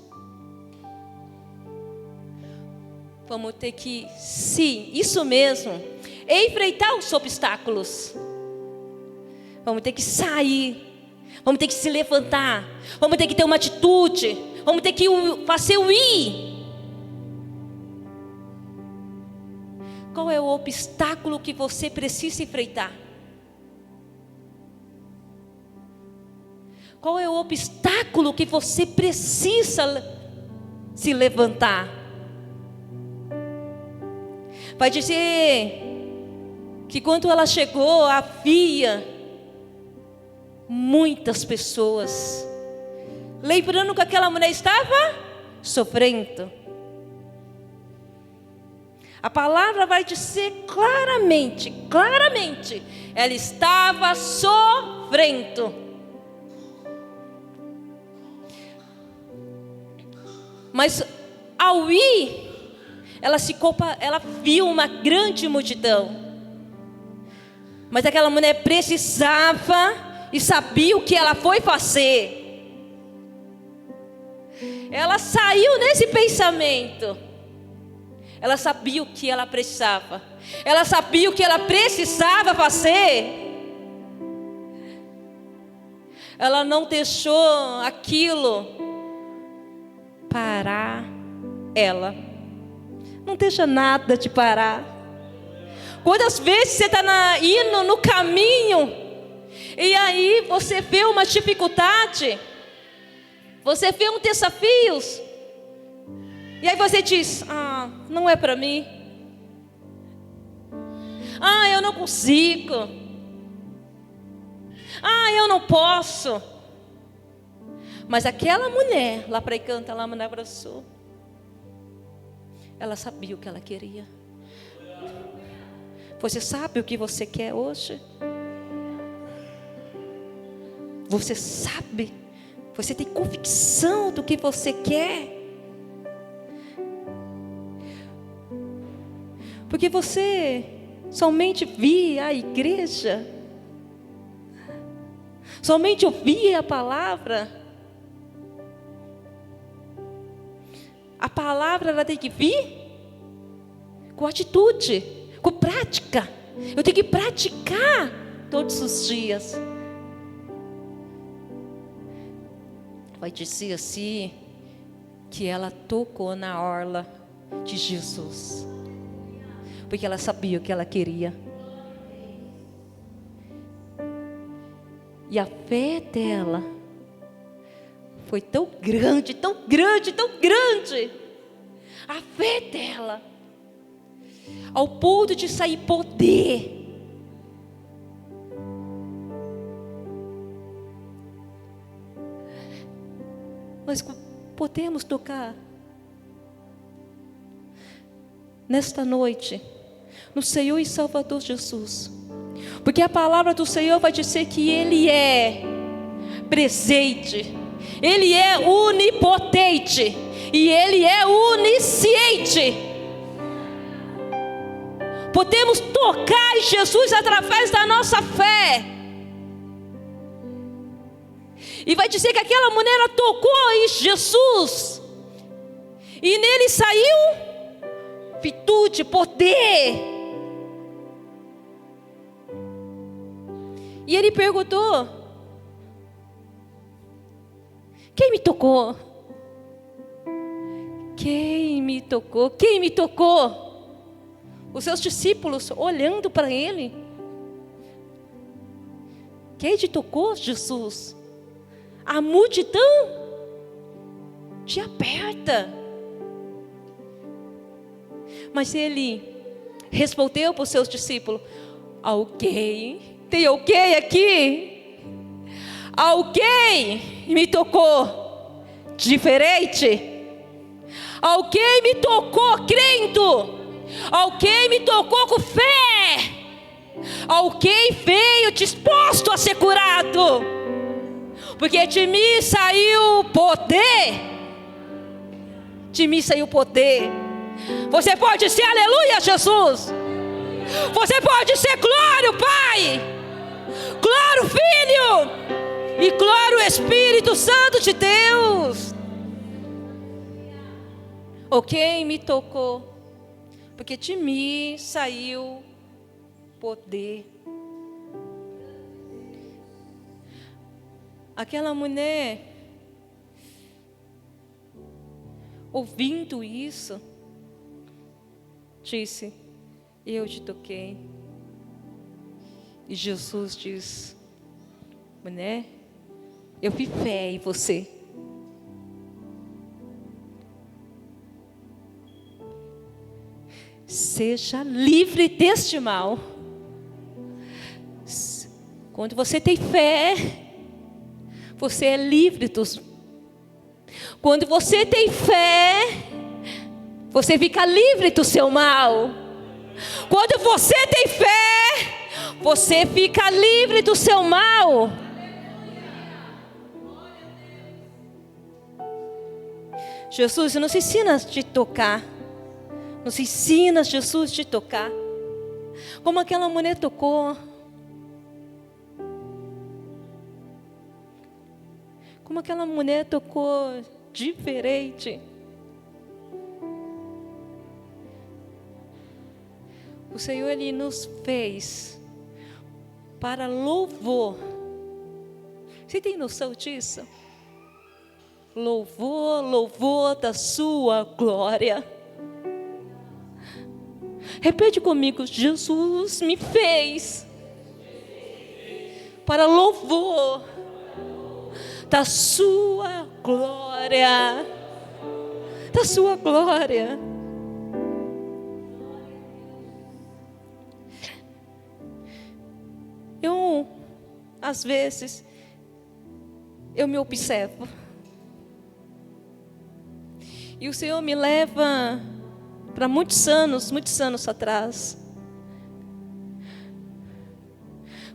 vamos ter que, sim, isso mesmo, enfrentar os obstáculos. Vamos ter que sair, vamos ter que se levantar, vamos ter que ter uma atitude, vamos ter que fazer o ir. Qual é o obstáculo que você precisa enfrentar? Qual é o obstáculo que você precisa se levantar? Vai dizer que quando ela chegou, havia muitas pessoas, lembrando que aquela mulher estava sofrendo. A palavra vai dizer claramente, ela estava sofrendo. Mas ao ir, ela viu uma grande multidão. Mas aquela mulher precisava e sabia o que ela foi fazer. Ela saiu nesse pensamento. Ela sabia o que ela precisava. Ela sabia o que ela precisava fazer. Ela não deixou aquilo parar ela. Não deixa nada te parar. Quantas vezes você está indo no caminho e aí você vê uma dificuldade, você vê desafios, e aí você diz: não é para mim. Eu não consigo. Eu não posso. Mas aquela mulher lá para Encanta, lá me abraçou. Ela sabia o que ela queria. Você sabe o que você quer hoje? Você sabe? Você tem convicção do que você quer? Porque você somente via a igreja, somente ouvia a palavra. A palavra ela tem que vir com atitude, com prática. Eu tenho que praticar todos os dias. Vai dizer assim, que ela tocou na orla de Jesus, porque ela sabia o que ela queria. E a fé dela foi tão grande, tão grande, tão grande. A fé dela, ao ponto de sair poder. Nós podemos tocar nesta noite no Senhor e Salvador Jesus, porque a palavra do Senhor vai dizer que Ele é presente, Ele é onipotente e Ele é onisciente. Podemos tocar em Jesus através da nossa fé. E vai dizer que aquela mulher ela tocou em Jesus, e nele saiu virtude, poder. E ele perguntou: quem me tocou? Quem me tocou? Quem me tocou? Os seus discípulos olhando para ele: quem te tocou, Jesus? A multidão te aperta. Mas ele respondeu para os seus discípulos: alguém, tem alguém aqui? Alguém me tocou diferente? Alguém me tocou crendo? Alguém me tocou com fé? Alguém veio disposto a ser curado? Porque de mim saiu poder. De mim saiu poder. Você pode ser aleluia, Jesus. Você pode ser glória, Pai. Glória, Filho. E glória, o Espírito Santo de Deus. Quem me tocou? Porque de mim saiu poder. Aquela mulher, ouvindo isso, disse: eu te toquei. E Jesus diz: mulher, eu vi fé em você. Seja livre deste mal. Quando você tem fé, você é livre dos. Quando você tem fé, você fica livre do seu mal. Quando você tem fé, você fica livre do seu mal. Jesus, nos ensina a te tocar. Nos ensina, Jesus, a te tocar. Como aquela mulher tocou. Como aquela mulher tocou diferente. O Senhor, Ele nos fez para louvor. Você tem noção disso? Louvor, louvor da sua glória. Repete comigo: Jesus me fez para louvor da sua glória. Da sua glória. Às vezes, eu me observo. E o Senhor me leva para muitos anos atrás.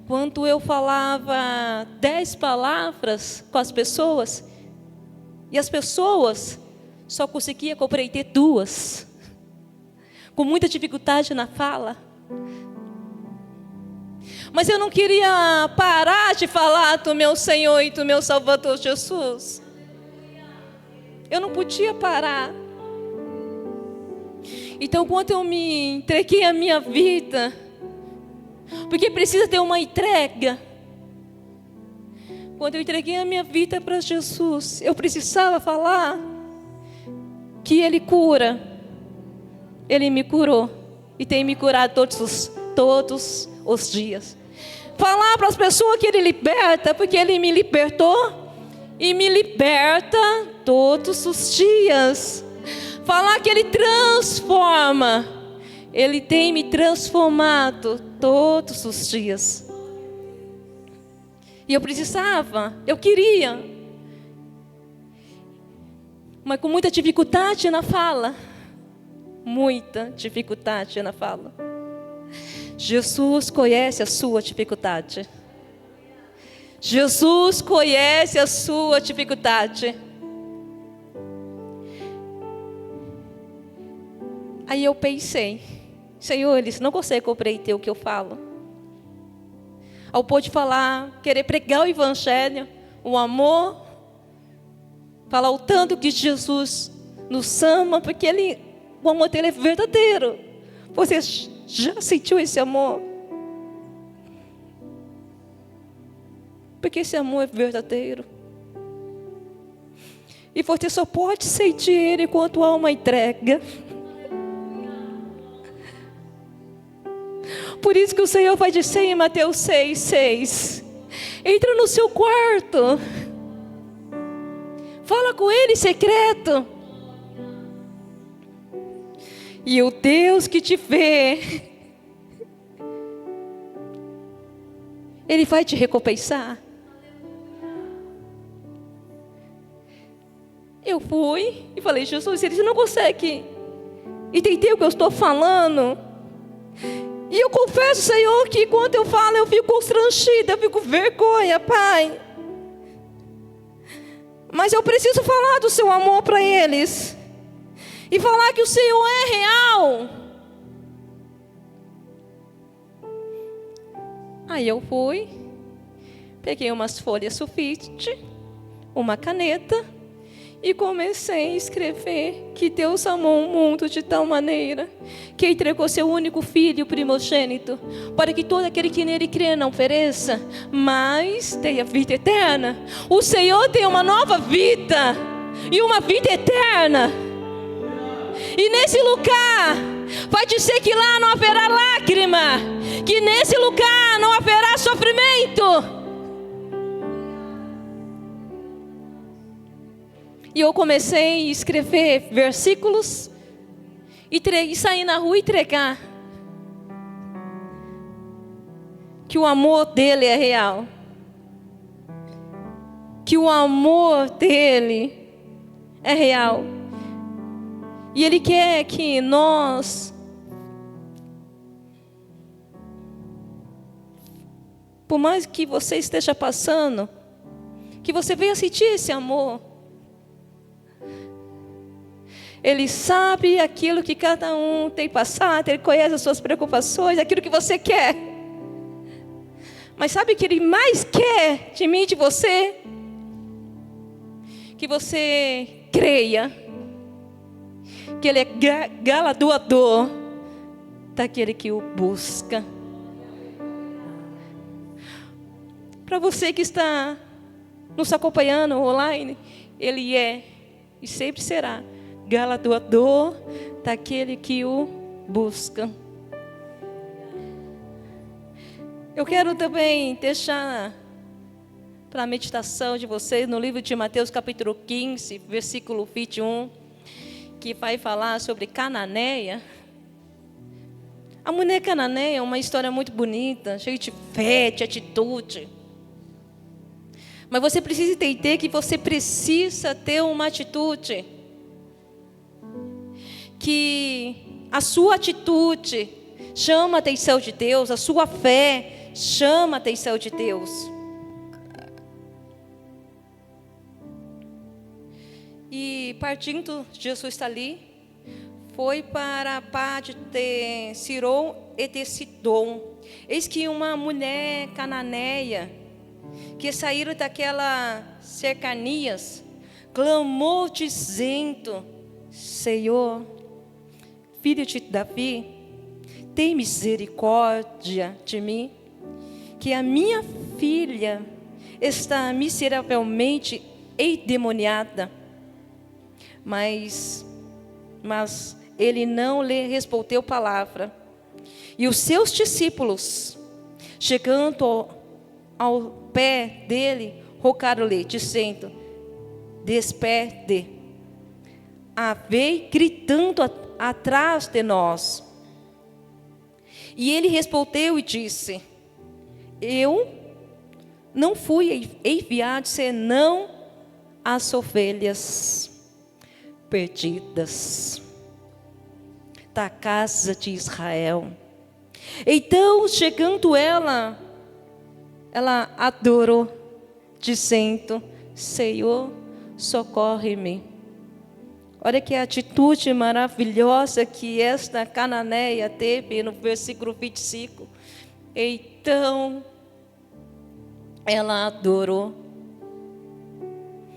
Quando eu falava 10 palavras com as pessoas, e as pessoas só conseguiam compreender 2, com muita dificuldade na fala. Mas eu não queria parar de falar do meu Senhor e do meu Salvador Jesus. Eu não podia parar. Então, quando eu me entreguei a minha vida, porque precisa ter uma entrega. Quando eu entreguei a minha vida para Jesus, eu precisava falar que Ele cura. Ele me curou e tem me curado todos os dias. Falar para as pessoas que Ele liberta, porque Ele me libertou e me liberta todos os dias. Falar que Ele transforma, Ele tem me transformado todos os dias. E eu precisava, eu queria, mas com muita dificuldade na fala. Muita dificuldade na fala. Jesus conhece a sua dificuldade. Jesus conhece a sua dificuldade. Aí eu pensei, Senhor, eles não conseguem compreender o que eu falo. Ao pôde falar, querer pregar o Evangelho, o amor, falar o tanto que Jesus nos ama, porque o amor dele é verdadeiro. Você já sentiu esse amor? Porque esse amor é verdadeiro. E você só pode sentir ele quando há uma entrega. Por isso que o Senhor vai dizer em Mateus 6:6: entra no seu quarto, fala com Ele em secreto, e o Deus que te vê, Ele vai te recompensar. Eu fui e falei: Jesus, eles não conseguem entender o que eu estou falando. E eu confesso, Senhor, que quando eu falo, eu fico constrangida, eu fico com vergonha, Pai. Mas eu preciso falar do seu amor para eles. E falar que o Senhor é real. Aí eu fui, peguei umas folhas sulfite, uma caneta, e comecei a escrever que Deus amou o mundo de tal maneira que entregou seu único filho primogênito, para que todo aquele que nele crê não pereça, mas tenha vida eterna. O Senhor tem uma nova vida e uma vida eterna. E nesse lugar vai dizer que lá não haverá lágrima, que nesse lugar não haverá sofrimento. E eu comecei a escrever versículos e sair na rua e entregar que o amor dele é real, que o amor dele é real. E Ele quer que nós, por mais que você esteja passando, que você venha sentir esse amor. Ele sabe aquilo que cada um tem passado, Ele conhece as suas preocupações, aquilo que você quer. Mas sabe o que Ele mais quer de mim e de você? Que você creia que Ele é galardoador daquele que o busca. Para você que está nos acompanhando online, Ele é e sempre será galardoador daquele que o busca. Eu quero também deixar para a meditação de vocês no livro de Mateus capítulo 15, versículo 21, que vai falar sobre Cananeia. A mulher cananeia é uma história muito bonita, cheia de fé, de atitude. Mas você precisa entender que você precisa ter uma atitude. Que a sua atitude chama a atenção de Deus, a sua fé chama a atenção de Deus. E partindo, Jesus está ali, foi para a parte de Sirom e de Sidom. Eis que uma mulher cananeia, que saíram daquelas cercanias, clamou dizendo: Senhor, filho de Davi, tem misericórdia de mim, que a minha filha está miseravelmente endemoniada. Mas ele não lhe respondeu palavra. E os seus discípulos, chegando ao pé dele, rogaram-lhe, dizendo: desperte, veio gritando atrás de nós. E ele respondeu e disse: eu não fui enviado senão as ovelhas perdidas da casa de Israel. Então, chegando ela adorou, dizendo: Senhor, socorre-me. Olha que atitude maravilhosa que esta cananeia teve no versículo 25. Então, ela adorou,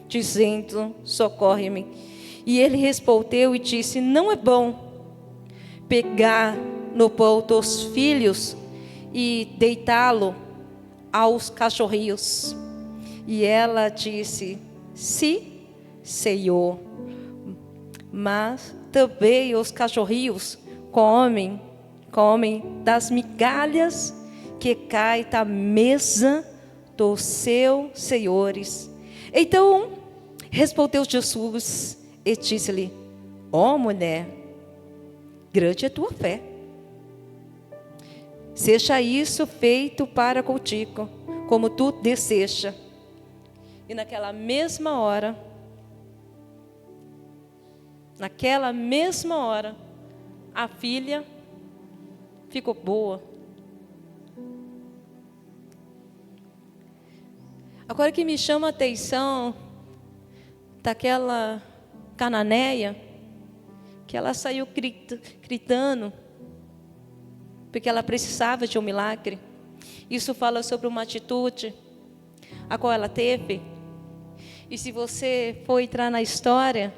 dizendo: socorre-me. E ele respondeu e disse: não é bom pegar no pão dos filhos e deitá-lo aos cachorrinhos. E ela disse: sim, Senhor, mas também os cachorrinhos comem das migalhas que caem da mesa dos seus senhores. Então respondeu Jesus e disse-lhe: ó mulher, grande é tua fé, seja isso feito para contigo, como tu deseja. E naquela mesma hora, a filha ficou boa. Agora, que me chama a atenção daquela cananeia, que ela saiu gritando, porque ela precisava de um milagre. Isso fala sobre uma atitude a qual ela teve. E se você for entrar na história,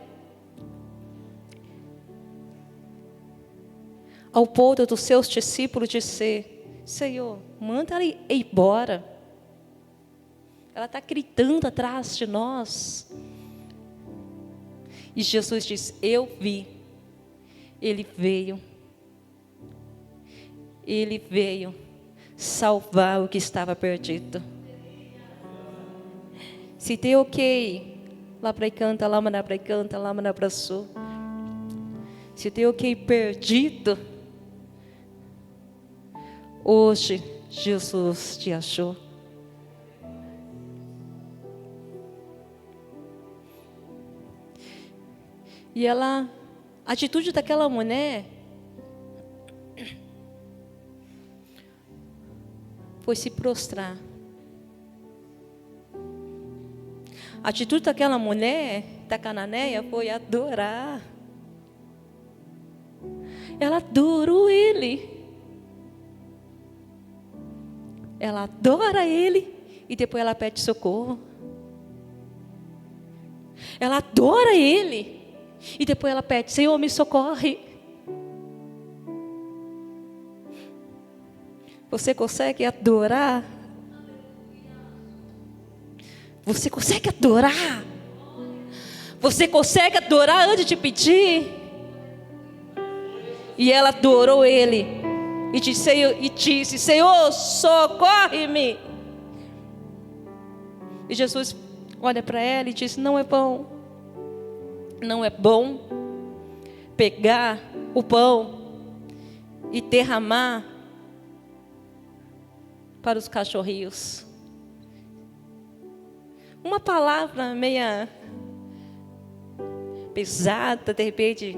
ao ponto dos seus discípulos dizer: Senhor, manda ela ir embora. Ela está gritando atrás de nós. E Jesus diz: eu vi. Ele veio salvar o que estava perdido. Se tem ok, lá para canta, lá mandar para canta, lá mandar para sul. Se tem ok perdido, hoje Jesus te achou. E ela A atitude daquela mulher foi se prostrar. A atitude daquela mulher, da cananeia, foi adorar. Ela adorou ele. Ela adora ele e depois ela pede socorro. Ela adora ele e depois ela pede: Senhor, me socorre. Você consegue adorar? Você consegue adorar? Você consegue adorar antes de pedir? E ela adorou ele e disse: Senhor, socorre-me. E Jesus olha para ela e diz: não é bom pegar o pão e derramar para os cachorrinhos. Uma palavra meia pesada, de repente,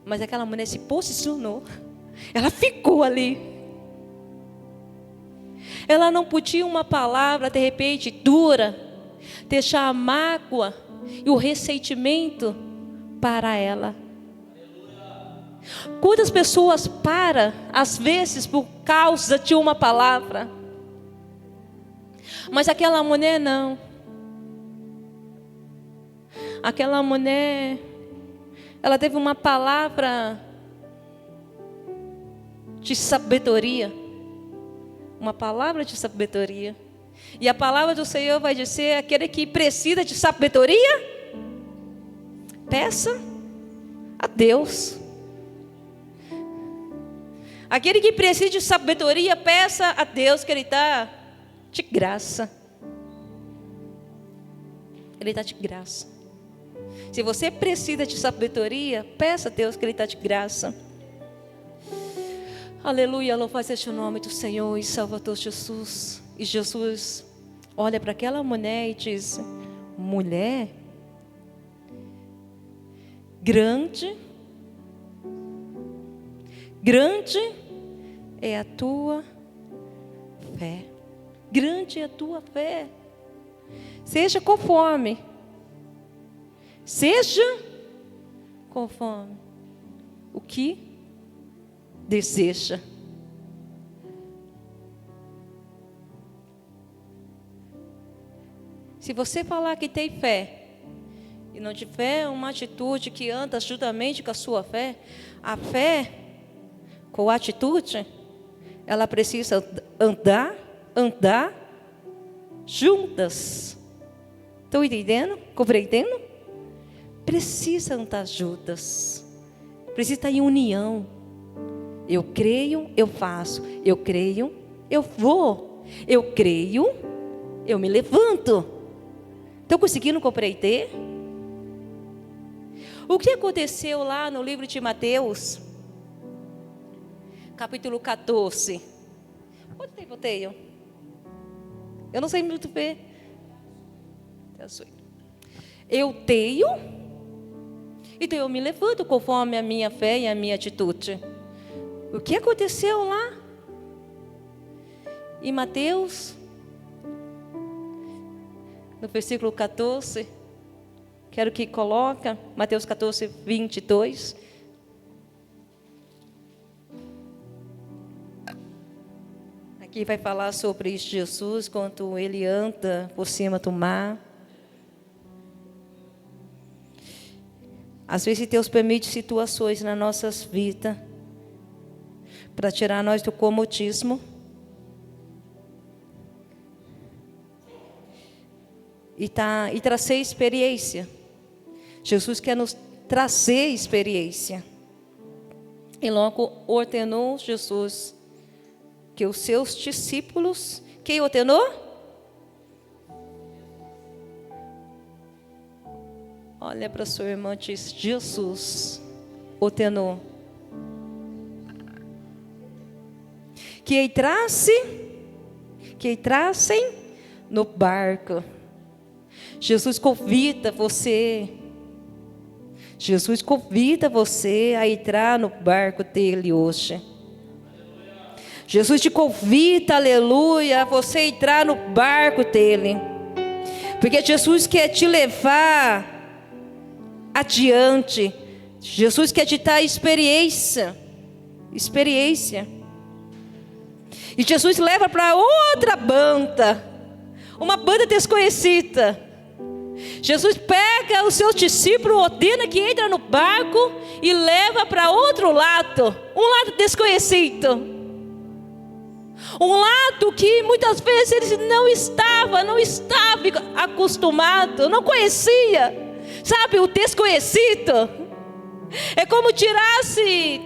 mas aquela mulher se posicionou. Ela ficou ali. Ela não podia uma palavra, de repente, dura, deixar a mágoa e o ressentimento para ela. Quantas pessoas param, às vezes, por causa de uma palavra? Mas aquela mulher não. Aquela mulher, ela teve uma palavra de sabedoria. Uma palavra de sabedoria. E a palavra do Senhor vai dizer: aquele que precisa de sabedoria, peça a Deus. Aquele que precisa de sabedoria, peça a Deus, que Ele está de graça. Ele está de graça. Se você precisa de sabedoria, peça a Deus, que Ele está de graça. Aleluia, louvado seja o nome do Senhor e Salvador Jesus. E Jesus olha para aquela mulher e diz: mulher, grande é a tua fé. Grande é a tua fé. Seja conforme o que deseja. Se você falar que tem fé e não tiver uma atitude que anda juntamente com a sua fé, a fé com a atitude, ela precisa andar juntas. Estão entendendo? Compreendendo? Precisa andar juntas. Precisa estar em união. Eu creio, eu faço. Eu creio, eu vou. Eu creio, eu me levanto. Estão conseguindo compreender? O que aconteceu lá no livro de Mateus, capítulo 14? Quanto tempo eu tenho? Eu não sei muito bem. Eu tenho, então eu me levanto conforme a minha fé e a minha atitude. O que aconteceu lá? Em Mateus, no versículo 14, quero que coloque, Mateus 14, 22. Aqui vai falar sobre Jesus, quando ele anda por cima do mar. Às vezes Deus permite situações nas nossas vidas para tirar nós do comodismo e trazer experiência. Jesus quer nos trazer experiência. E logo ordenou Jesus que os seus discípulos, quem ordenou? Olha para sua irmã e diz: Jesus ordenou que entrassem no barco. Jesus convida você. Jesus convida você a entrar no barco dele hoje. Jesus te convida, aleluia, a você entrar no barco dele. Porque Jesus quer te levar adiante. Jesus quer te dar experiência. E Jesus leva para outra banda, uma banda desconhecida. Jesus pega os seus discípulos, ordena que entra no barco e leva para outro lado, um lado desconhecido. Um lado que muitas vezes eles não estava acostumado, não conhecia. Sabe, o desconhecido é como tirasse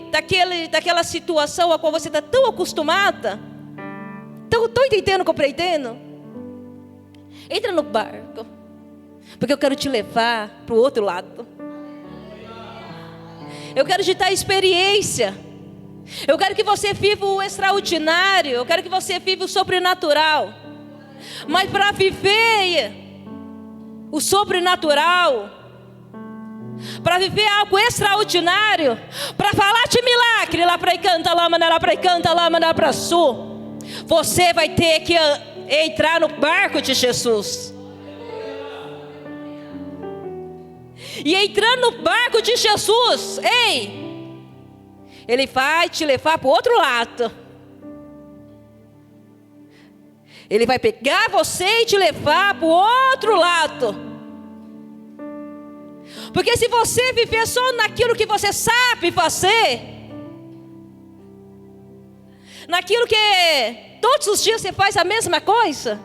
daquela situação a qual você está tão acostumada. Estou entendendo, compreendendo? Entra no barco, porque eu quero te levar para o outro lado. Eu quero te dar experiência. Eu quero que você viva o extraordinário. Eu quero que você viva o sobrenatural. Mas para viver o sobrenatural, para viver algo extraordinário, para falar de milagre lá para canta lá, mandar para canta lá, mandar para sul, você vai ter que entrar no barco de Jesus. E entrando no barco de Jesus, Ele vai te levar para o outro lado. Ele vai pegar você e te levar para o outro lado. Porque se você viver só naquilo que você sabe fazer, naquilo que todos os dias você faz a mesma coisa,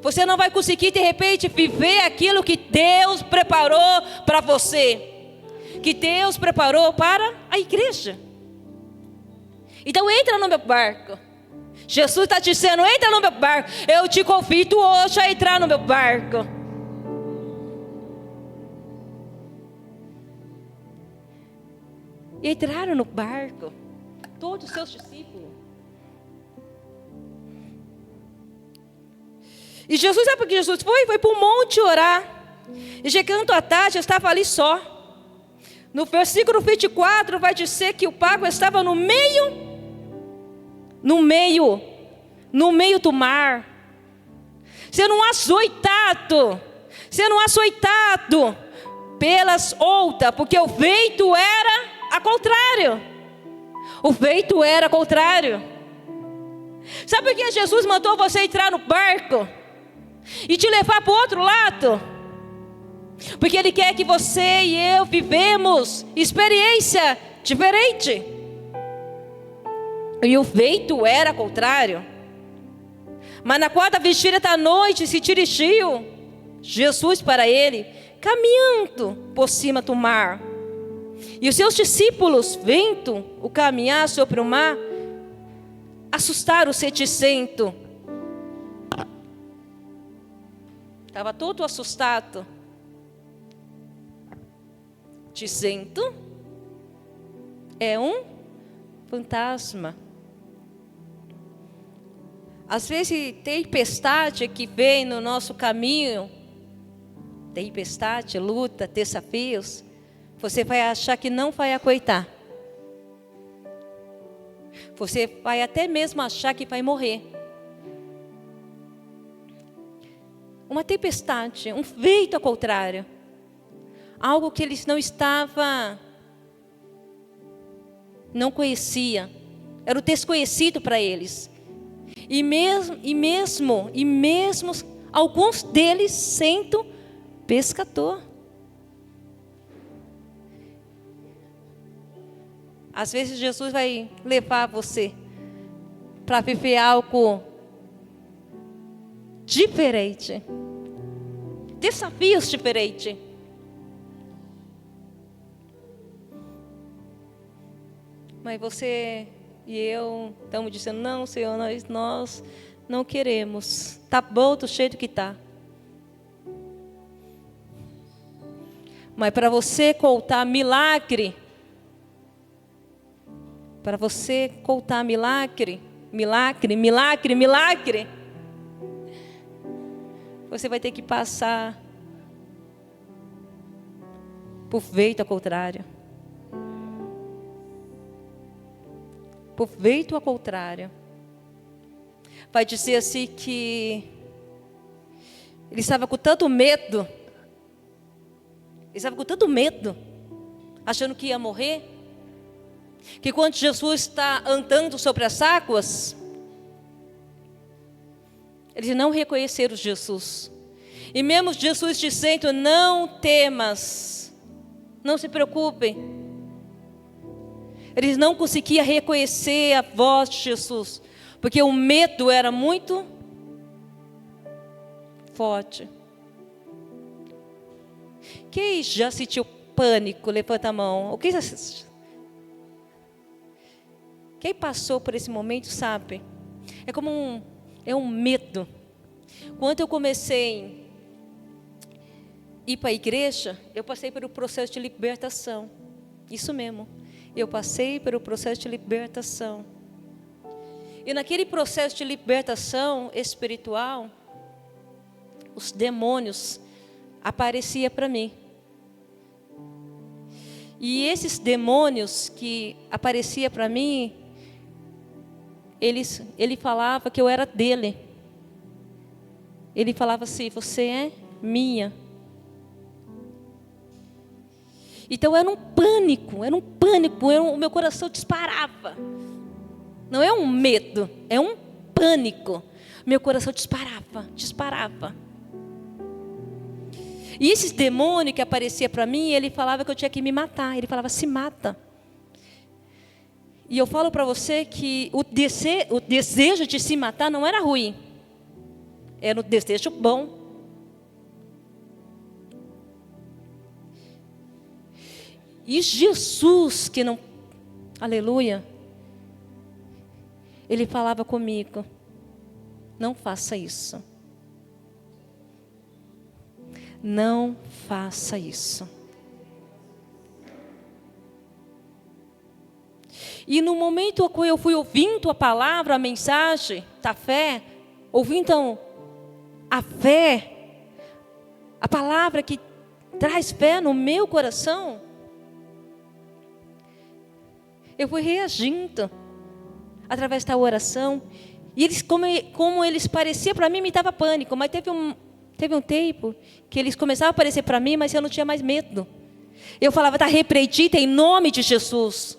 você não vai conseguir de repente viver aquilo que Deus preparou para você, que Deus preparou para a igreja. Então entra no meu barco. Jesus está dizendo, entra no meu barco. Eu te convido hoje a entrar no meu barco. E entraram no barco todos os seus discípulos. E Jesus, sabe por que Jesus foi para o monte orar. E chegando à tarde, estava ali só. No versículo 24 vai dizer que o barco estava no meio do mar, sendo açoitado pelas ondas, porque o vento era ao contrário. Sabe por que Jesus mandou você entrar no barco e te levar para o outro lado? Porque Ele quer que você e eu vivemos experiência diferente. E o vento era contrário. Mas na quarta vigília da noite se dirigiu Jesus para ele, caminhando por cima do mar. E os seus discípulos, vendo o caminhar sobre o mar, assustaram-se, dizendo, estava todo assustado, dizendo, é um fantasma. Às vezes tempestade que vem no nosso caminho, tempestade, luta, desafios, você vai achar que não vai aguentar. Você vai até mesmo achar que vai morrer. Uma tempestade, um vento ao contrário. Algo que eles não conhecia. Era o desconhecido para eles. E mesmo alguns deles sendo pescador. Às vezes Jesus vai levar você para viver algo diferente. Desafios diferentes. Mas você e eu estamos dizendo, não, Senhor, nós não queremos. Está bom do jeito que está. Mas para você contar milagre, você vai ter que passar por feito ao contrário. Por feito ao contrário. Vai dizer assim que ele estava com tanto medo, achando que ia morrer, que quando Jesus está andando sobre as águas, eles não reconheceram Jesus. E mesmo Jesus dizendo: não temas, não se preocupem, eles não conseguiam reconhecer a voz de Jesus, porque o medo era muito forte. Quem já sentiu pânico? Levanta a mão. Quem passou por esse momento sabe. É como um medo. Quando eu comecei a ir para a igreja, eu passei pelo processo de libertação. Isso mesmo. Eu passei pelo processo de libertação. E naquele processo de libertação espiritual, os demônios apareciam para mim. E esses demônios que apareciam para mim, ele falava que eu era dele. Ele falava assim: você é minha. Então era um pânico, o meu coração disparava. Não é um medo, é um pânico. Meu coração disparava. E esses demônios que apareciam para mim, ele falava que eu tinha que me matar. Ele falava: se mata. E eu falo para você que o desejo de se matar não era ruim. Era um desejo bom. E Jesus, que não... Aleluia. Ele falava comigo: não faça isso. Não faça isso. E no momento em que eu fui ouvindo a palavra, a mensagem da fé, ouvindo a fé, a palavra que traz fé no meu coração, eu fui reagindo através da oração. E eles, como eles pareciam para mim, me dava pânico. Mas teve um tempo que eles começavam a aparecer para mim, mas eu não tinha mais medo. Eu falava: está repreendida em nome de Jesus.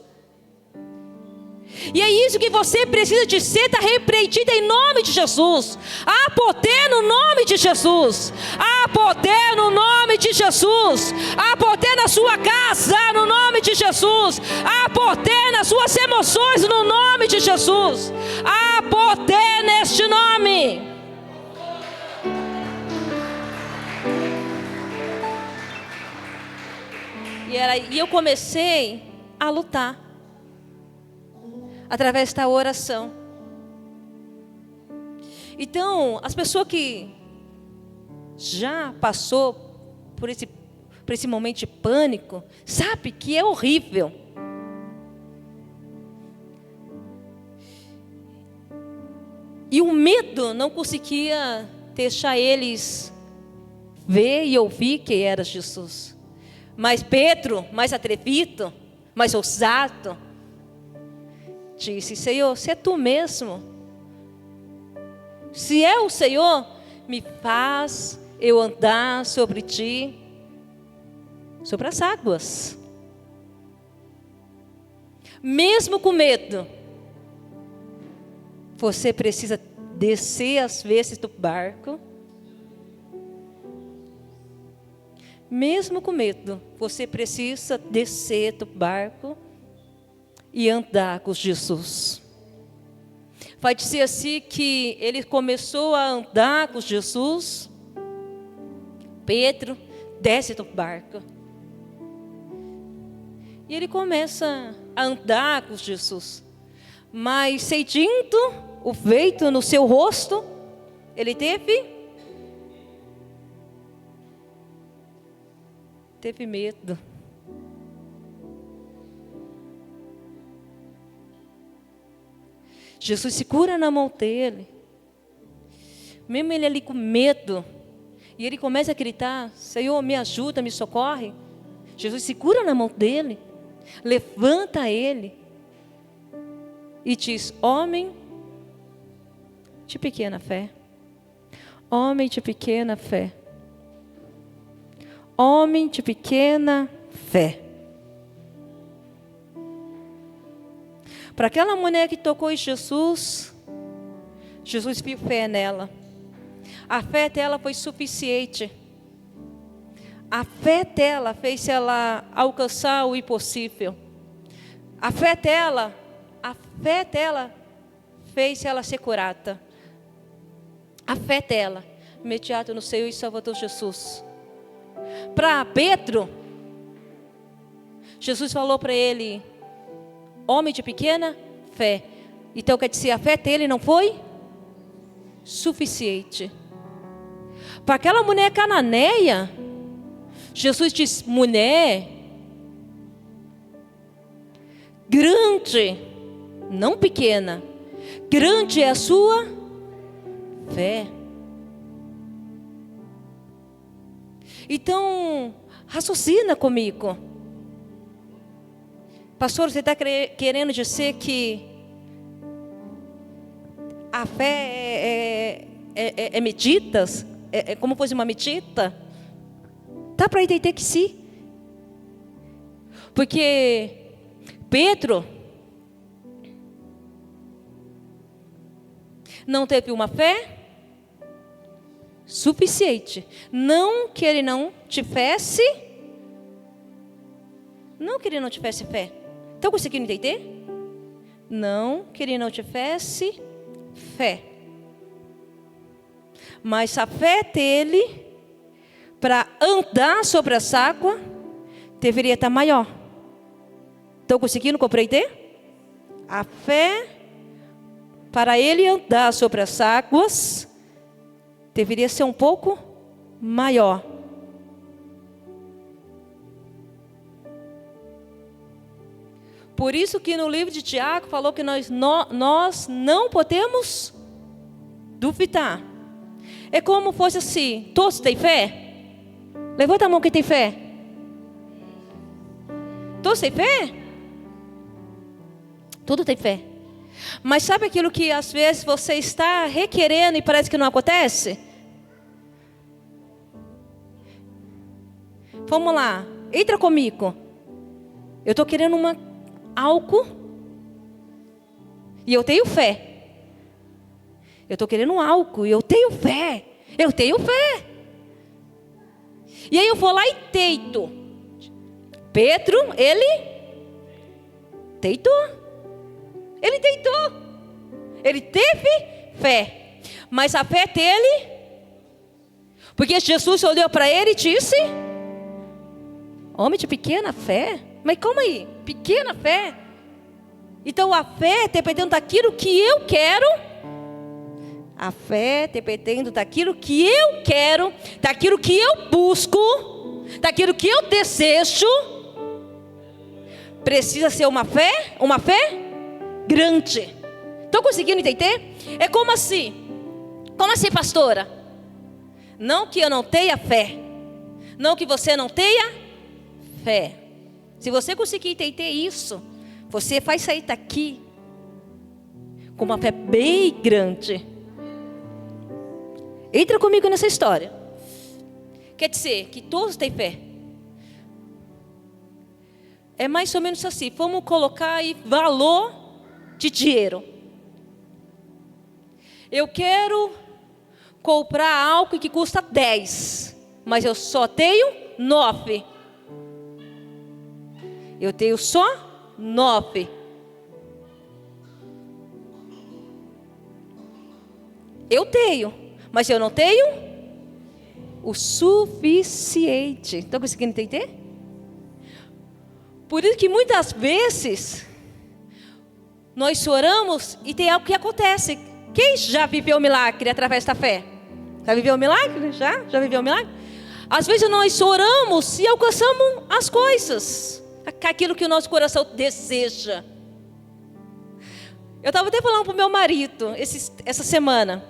E é isso que você precisa de ser: está repreendida em nome de Jesus. Há poder no nome de Jesus. Há poder no nome de Jesus. Há poder na sua casa no nome de Jesus. Há poder nas suas emoções no nome de Jesus. Há poder neste nome. E eu comecei a lutar através da oração. Então, as pessoas que já passou por esse momento de pânico, sabe que é horrível. E o medo não conseguia deixar eles ver e ouvir que era Jesus. Mas Pedro, mais atrevido, mais ousado, disse: Senhor, se é tu mesmo, se é o Senhor, me faz eu andar sobre ti, sobre as águas. Mesmo com medo, você precisa descer às vezes do barco. Mesmo com medo, você precisa descer do barco e andar com Jesus. Vai dizer assim que ele começou a andar com Jesus. Pedro desce do barco e ele começa a andar com Jesus. Mas sentindo o vento no seu rosto, ele teve medo. Jesus segura na mão dele, mesmo ele ali com medo, e ele começa a gritar: Senhor, me ajuda, me socorre. Jesus segura na mão dele, levanta ele e diz: homem de pequena fé, homem de pequena fé, homem de pequena fé. Para aquela mulher que tocou em Jesus, Jesus viu fé nela. A fé dela foi suficiente. A fé dela fez ela alcançar o impossível. A fé dela fez ela ser curada. A fé dela, imediato no Senhor e Salvador Jesus. Para Pedro, Jesus falou para ele: homem de pequena fé. Então quer dizer, a fé dele não foi suficiente. Para aquela mulher cananeia, Jesus diz: mulher, grande, não pequena, grande é a sua fé. Então, raciocina comigo. Pastor, você está querendo dizer que a fé é medidas? É como fosse uma medida? Dá para entender que sim. Porque Pedro não teve uma fé suficiente. Não que ele não tivesse fé. Estão conseguindo entender? Não que ele não tivesse fé. Mas a fé dele para andar sobre as águas deveria estar maior. Estão conseguindo compreender? A fé para ele andar sobre as águas deveria ser um pouco maior. Por isso que no livro de Tiago falou que nós não podemos duvidar. É como fosse assim: todos têm fé? Levanta a mão quem tem fé. Todos têm fé? Tudo tem fé. Mas sabe aquilo que às vezes você está requerendo e parece que não acontece? Vamos lá, entra comigo. Eu estou querendo algo e eu tenho fé. Eu estou querendo algo e eu tenho fé. Eu tenho fé. E aí eu vou lá e deito. Pedro, ele deitou. Ele deitou. Ele teve fé. Mas a fé dele, porque Jesus olhou para ele e disse: homem de pequena fé. Mas calma aí, pequena fé. Então a fé dependendo daquilo que eu quero. A fé dependendo daquilo que eu quero, daquilo que eu busco, daquilo que eu desejo, precisa ser uma fé grande. Estão conseguindo entender? É como assim, pastora? Não que eu não tenha fé, não que você não tenha fé. Se você conseguir entender isso, você vai sair daqui com uma fé bem grande. Entra comigo nessa história. Quer dizer que todos têm fé. É mais ou menos assim. Vamos colocar aí valor de dinheiro. Eu quero comprar algo que custa 10, mas eu só tenho 9. Eu tenho só 9. Eu tenho, mas eu não tenho o suficiente. Estão conseguindo entender? Por isso que muitas vezes nós oramos e tem algo que acontece. Quem já viveu o milagre através da fé? Já viveu o milagre? Já viveu o milagre? Às vezes nós oramos e alcançamos as coisas, aquilo que o nosso coração deseja. Eu estava até falando para o meu marido essa semana.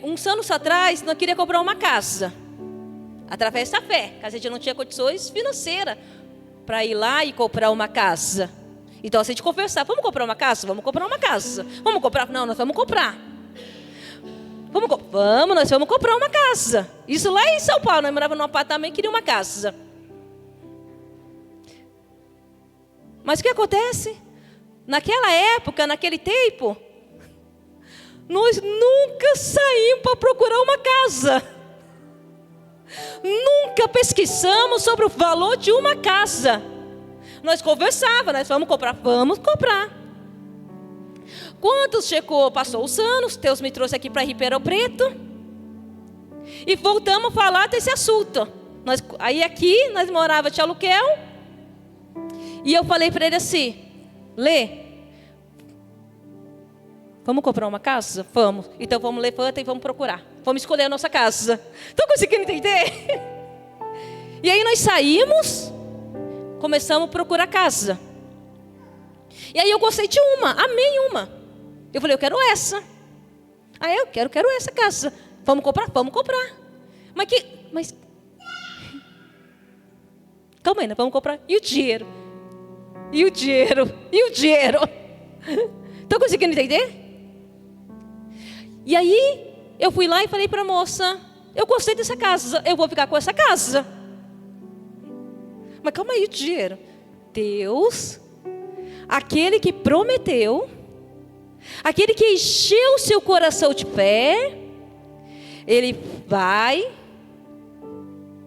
Uns anos atrás, nós queríamos comprar uma casa. através da fé, que a gente não tinha condições financeiras para ir lá e comprar uma casa. Então a gente conversava, vamos comprar uma casa? Vamos comprar uma casa. Vamos comprar? Não, nós vamos comprar. Nós vamos comprar uma casa. Isso lá em São Paulo, nós morávamos num apartamento e queria uma casa. Mas o que acontece? Naquela época, naquele tempo, nós nunca saímos para procurar uma casa. Nunca pesquisamos sobre o valor de uma casa. Nós conversávamos, nós vamos comprar. Quando passou os anos, Deus me trouxe aqui para Ribeirão Preto. E voltamos a falar desse assunto. Aí aqui, nós morávamos de aluguel. E eu falei para ele assim, Lê, vamos comprar uma casa? Vamos. Então vamos, levanta e vamos procurar. Vamos escolher a nossa casa. Estão conseguindo entender? E aí nós saímos, começamos a procurar casa. E aí eu gostei de uma, amei uma. Eu falei, eu quero essa. Eu quero essa casa. Vamos comprar? Vamos comprar. Mas calma aí, nós vamos comprar. E o dinheiro? Estão conseguindo entender? E aí eu fui lá e falei para a moça, eu gostei dessa casa, eu vou ficar com essa casa. Mas calma aí, o dinheiro. Deus, aquele que prometeu, aquele que encheu o seu coração de fé, Ele vai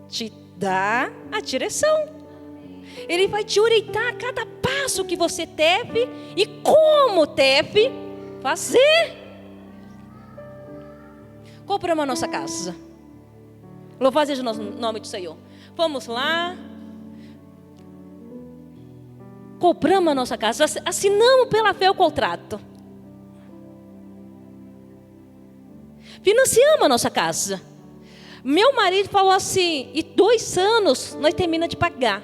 te dar a direção. Ele vai te orientar a cada passo que você deve e como deve fazer. Compramos a nossa casa. Louvado seja o nome do Senhor. Fomos lá. Compramos a nossa casa. Assinamos pela fé o contrato. Financiamos a nossa casa. Meu marido falou assim, e 2 anos nós terminamos de pagar.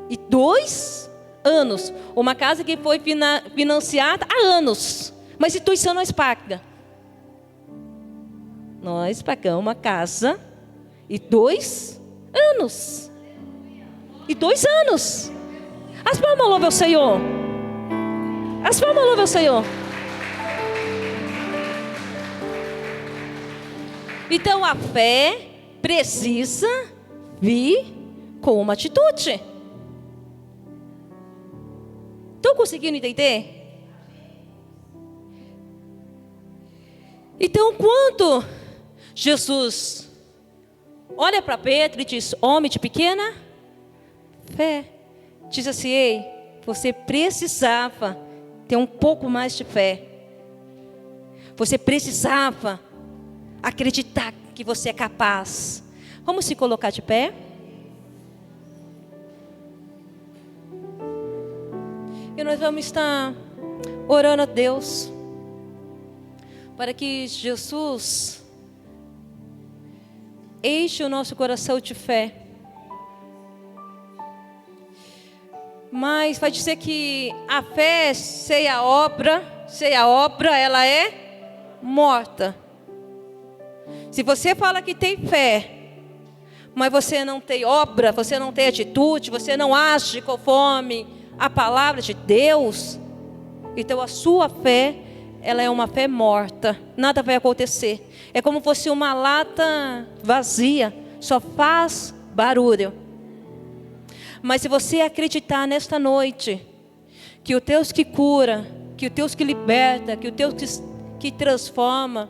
E 2 anos. Uma casa que foi financiada há anos. Mas em 2 anos nós pagamos. Nós pagamos uma casa e 2 anos. E 2 anos. As palmas louvam ao Senhor. As palmas louvam ao Senhor. Então a fé precisa vir com uma atitude. Estão conseguindo entender? Então, quando Jesus olha para Pedro e diz, homem de pequena fé, diz assim, ei, você precisava ter um pouco mais de fé. Você precisava acreditar que você é capaz. Vamos se colocar de pé? E nós vamos estar orando a Deus para que Jesus enche o nosso coração de fé. Mas vai dizer que a fé sem a obra, ela é morta. Se você fala que tem fé, mas você não tem obra, você não tem atitude, você não age conforme a palavra de Deus, então a sua fé, ela é uma fé morta, nada vai acontecer. É como se fosse uma lata vazia, só faz barulho. Mas se você acreditar nesta noite, que o Deus que cura, que o Deus que liberta, que o Deus que transforma,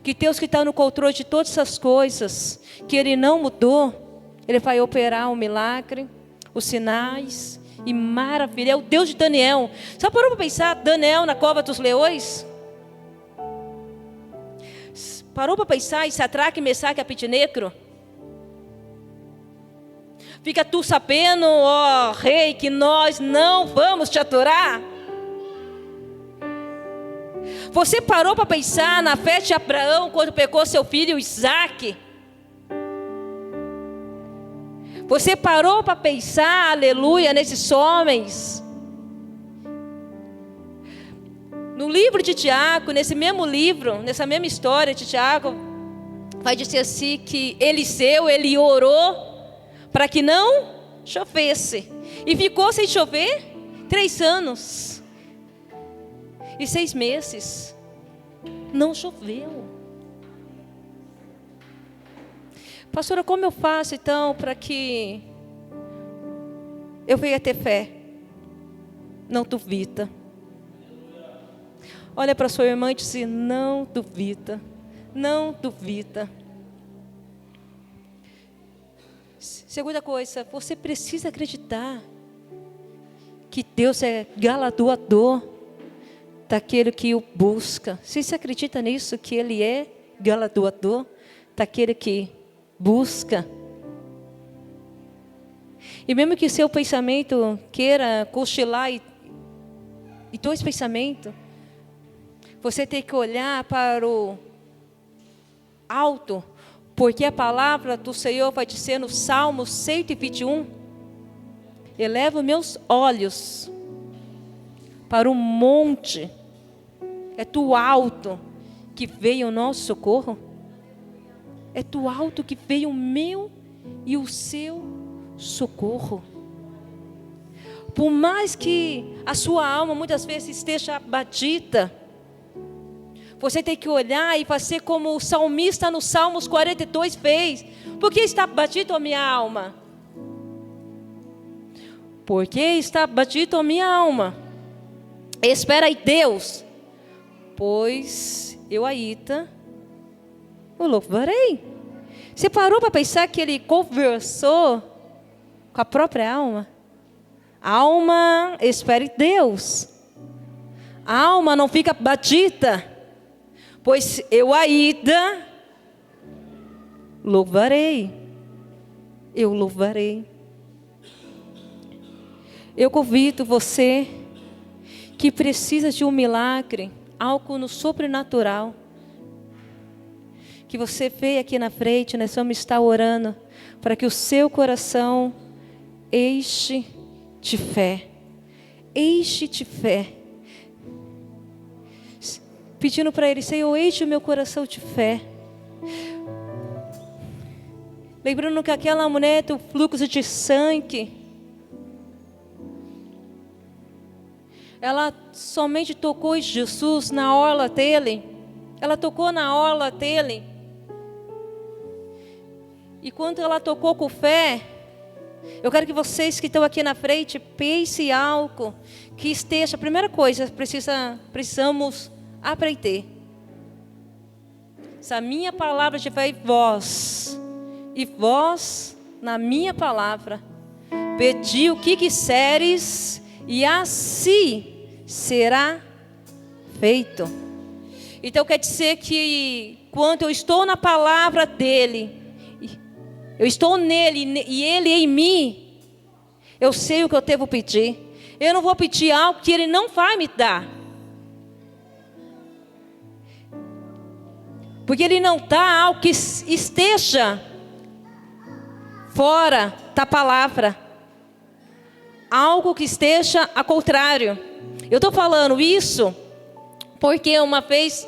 que Deus que está no controle de todas essas coisas, que Ele não mudou, Ele vai operar o milagre, os sinais e maravilha. É o Deus de Daniel. Só parou para pensar, Daniel na cova dos leões? Parou para pensar em Sadraque, Mesaque e Abednego? Fica tu sabendo, ó rei, que nós não vamos te adorar? Você parou para pensar na fé de Abraão quando pegou seu filho Isaque? Você parou para pensar, aleluia, nesses homens? No livro de Tiago, nesse mesmo livro, nessa mesma história de Tiago, vai dizer assim que Eliseu, ele orou para que não chovesse. E ficou sem chover 3 anos e 6 meses. Não choveu. Pastora, como eu faço então para que eu venha ter fé? Não duvida. Olha para sua irmã e diz: não duvida. Não duvida. Segunda coisa, você precisa acreditar que Deus é galardoador daquele que o busca. Você acredita nisso, que Ele é galardoador daquele que busca? E mesmo que seu pensamento queira cochilar e 2 pensamentos, você tem que olhar para o alto, porque a palavra do Senhor vai dizer no Salmo 121: eleva meus olhos para o monte, é do alto que veio o nosso socorro, é do alto que veio o meu e o seu socorro. Por mais que a sua alma muitas vezes esteja abatida, você tem que olhar e fazer como o salmista no Salmos 42 fez. Por que está abatido a minha alma? Por que está abatido a minha alma? Espera em Deus, pois eu ainda o louvarei. Você parou para pensar que ele conversou com a própria alma? Alma, espere em Deus. A alma não fica abatida, pois eu ainda louvarei. Eu louvarei. Eu convido você que precisa de um milagre, algo no sobrenatural, que você veja aqui na frente. Nós vamos estar orando para que o seu coração enche de fé. Enche de fé. Pedindo para Ele: Senhor, enche o meu coração de fé. Lembrando que aquela mulher do fluxo de sangue, ela somente tocou em Jesus na orla dele. Ela tocou na orla dele. E quando ela tocou com fé, eu quero que vocês que estão aqui na frente pensem em algo que esteja. A primeira coisa, precisamos aprender. Se a minha palavra estiver em vós, e vós na minha palavra, pedi o que quiseres, e assim será feito. Então quer dizer que quando eu estou na palavra dele, eu estou nele e ele em mim, eu sei o que eu devo pedir. Eu não vou pedir algo que ele não vai me dar, porque ele não dá algo que esteja fora da palavra, algo que esteja ao contrário. Eu estou falando isso porque uma vez,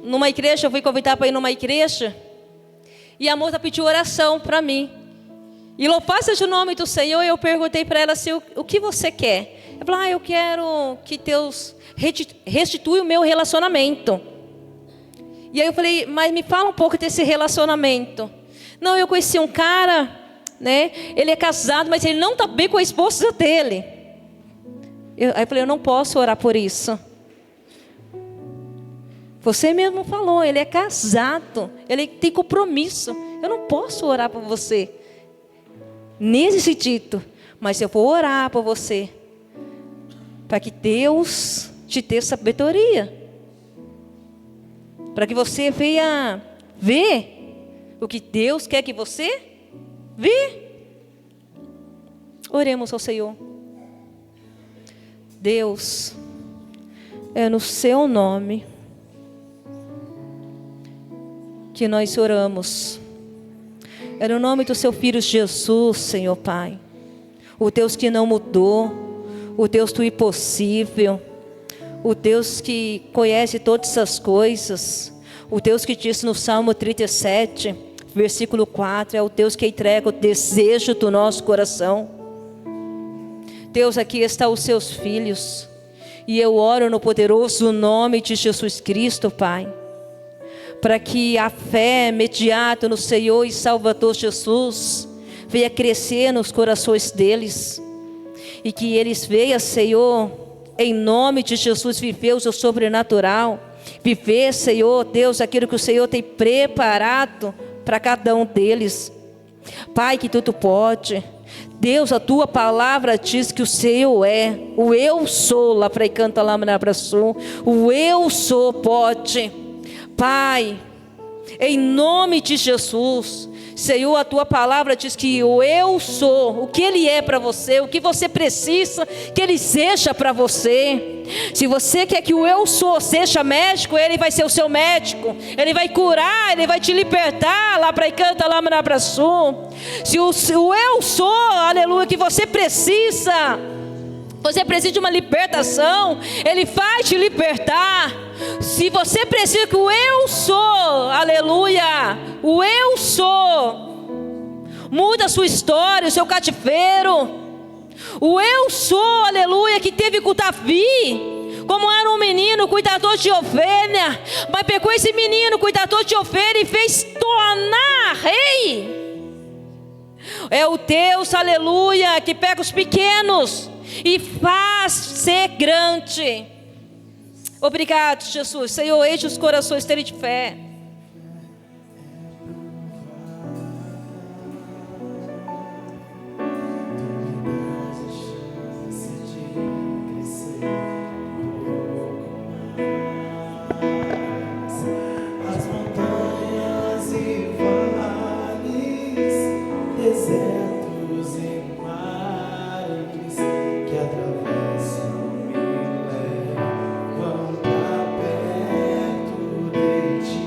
numa igreja, eu fui convidada para ir numa igreja, e a moça pediu oração para mim. E louvado seja o nome do Senhor. Eu perguntei para ela assim: o que você quer? Ela falou: eu quero que Deus restitui o meu relacionamento. E aí eu falei: mas me fala um pouco desse relacionamento. Não, eu conheci um cara, né? Ele é casado, mas ele não está bem com a esposa dele. Aí eu falei: eu não posso orar por isso. Você mesmo falou, ele é casado, ele tem compromisso. Eu não posso orar por você nesse sentido, mas eu vou orar por você, para que Deus te dê sabedoria, para que você venha ver o que Deus quer que você vê. Oremos ao Senhor. Deus, é no seu nome que nós oramos. É no nome do seu Filho Jesus, Senhor Pai. O Deus que não mudou, o Deus do impossível, o Deus que conhece todas as coisas, O Deus que disse no Salmo 37, versículo 4, é o Deus que entrega o desejo do nosso coração. Deus, aqui estão os seus filhos, e eu oro no poderoso nome de Jesus Cristo, Pai, para que a fé mediata no Senhor e Salvador Jesus venha crescer nos corações deles, e que eles venham, Senhor, em nome de Jesus, viver o seu sobrenatural, viver, Senhor Deus, aquilo que o Senhor tem preparado para cada um deles. Pai, que tudo pode. Deus, a tua palavra diz que o Senhor é o eu sou, lá para canta lá na abraço, o eu sou pode. Pai, em nome de Jesus, Senhor, a tua palavra diz que o eu sou, o que ele é para você, o que você precisa que ele seja para você. Se você quer que o eu sou seja médico, ele vai ser o seu médico, ele vai curar, ele vai te libertar, lá para canta lá na abraço. Se o eu sou, aleluia, que você precisa de uma libertação, ele vai te libertar. Se você precisa que o eu sou, aleluia, o eu sou, muda a sua história, o seu cativeiro. O eu sou, aleluia, que teve com Davi, como era um menino cuidador de ovelha, mas pegou esse menino cuidador de ovelha e fez tornar rei. É o Deus, aleluia, que pega os pequenos e faz ser grande. Obrigado, Jesus. Senhor, enche os corações terem de fé. As montanhas e vales, desertos e mares que atravessam me levam pra perto de ti.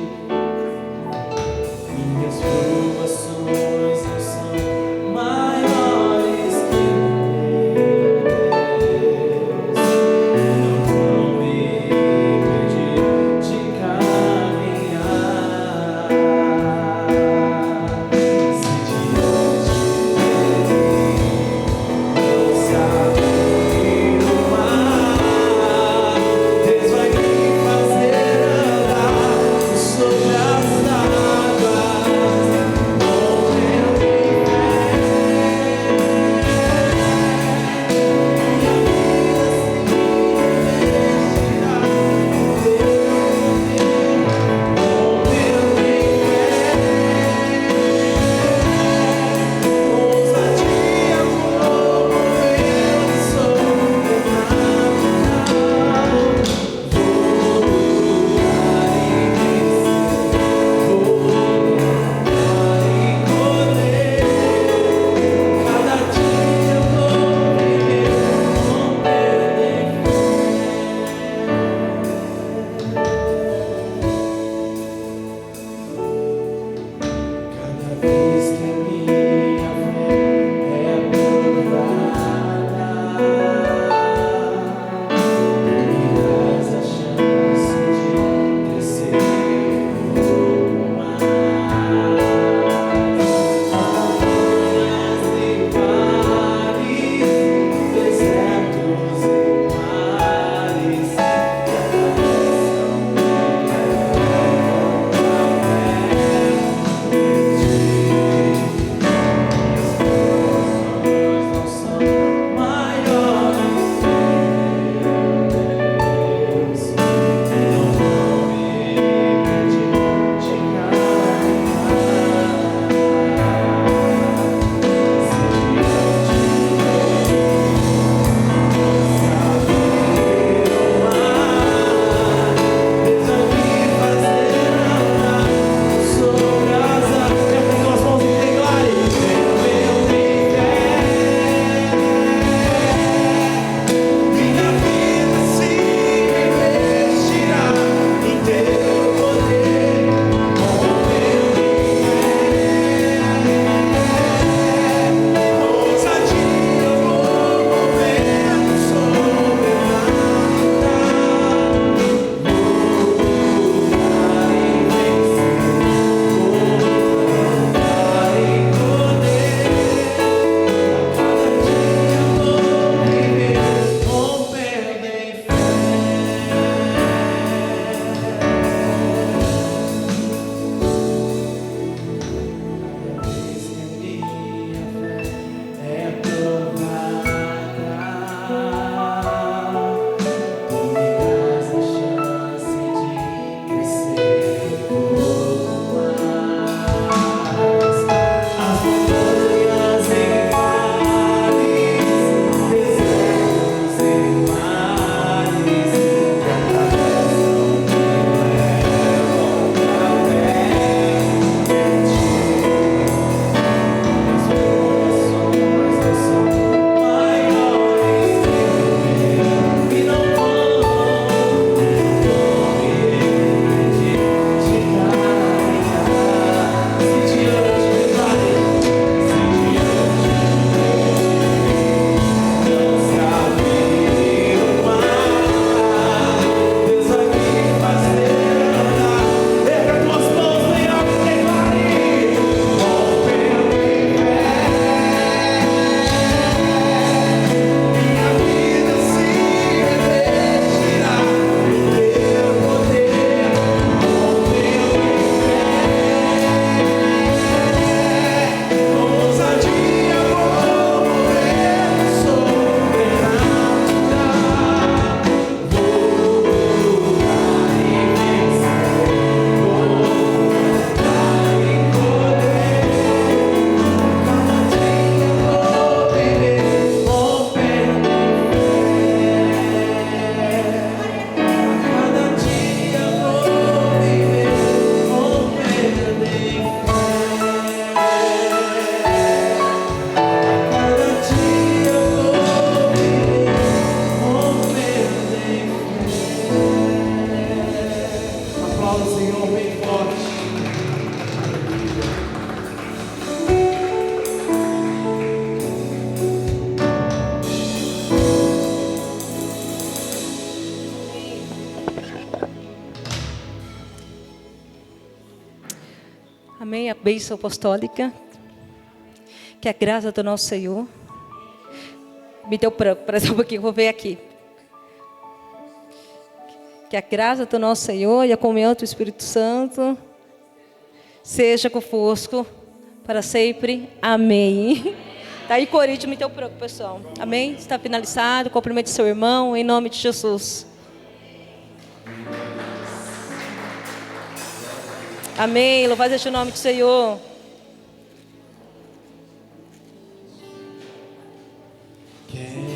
Amém. A bênção apostólica. Que a graça do nosso Senhor. Me deu branco, para um pouquinho, vou ver aqui. Que a graça do nosso Senhor e a comunhão do Espírito Santo seja convosco para sempre. Amém. Tá aí, Coríntios, me deu branco, pessoal. Amém? Está finalizado. Cumprimente seu irmão, em nome de Jesus. Amém. Louvado seja o nome do Senhor. Quero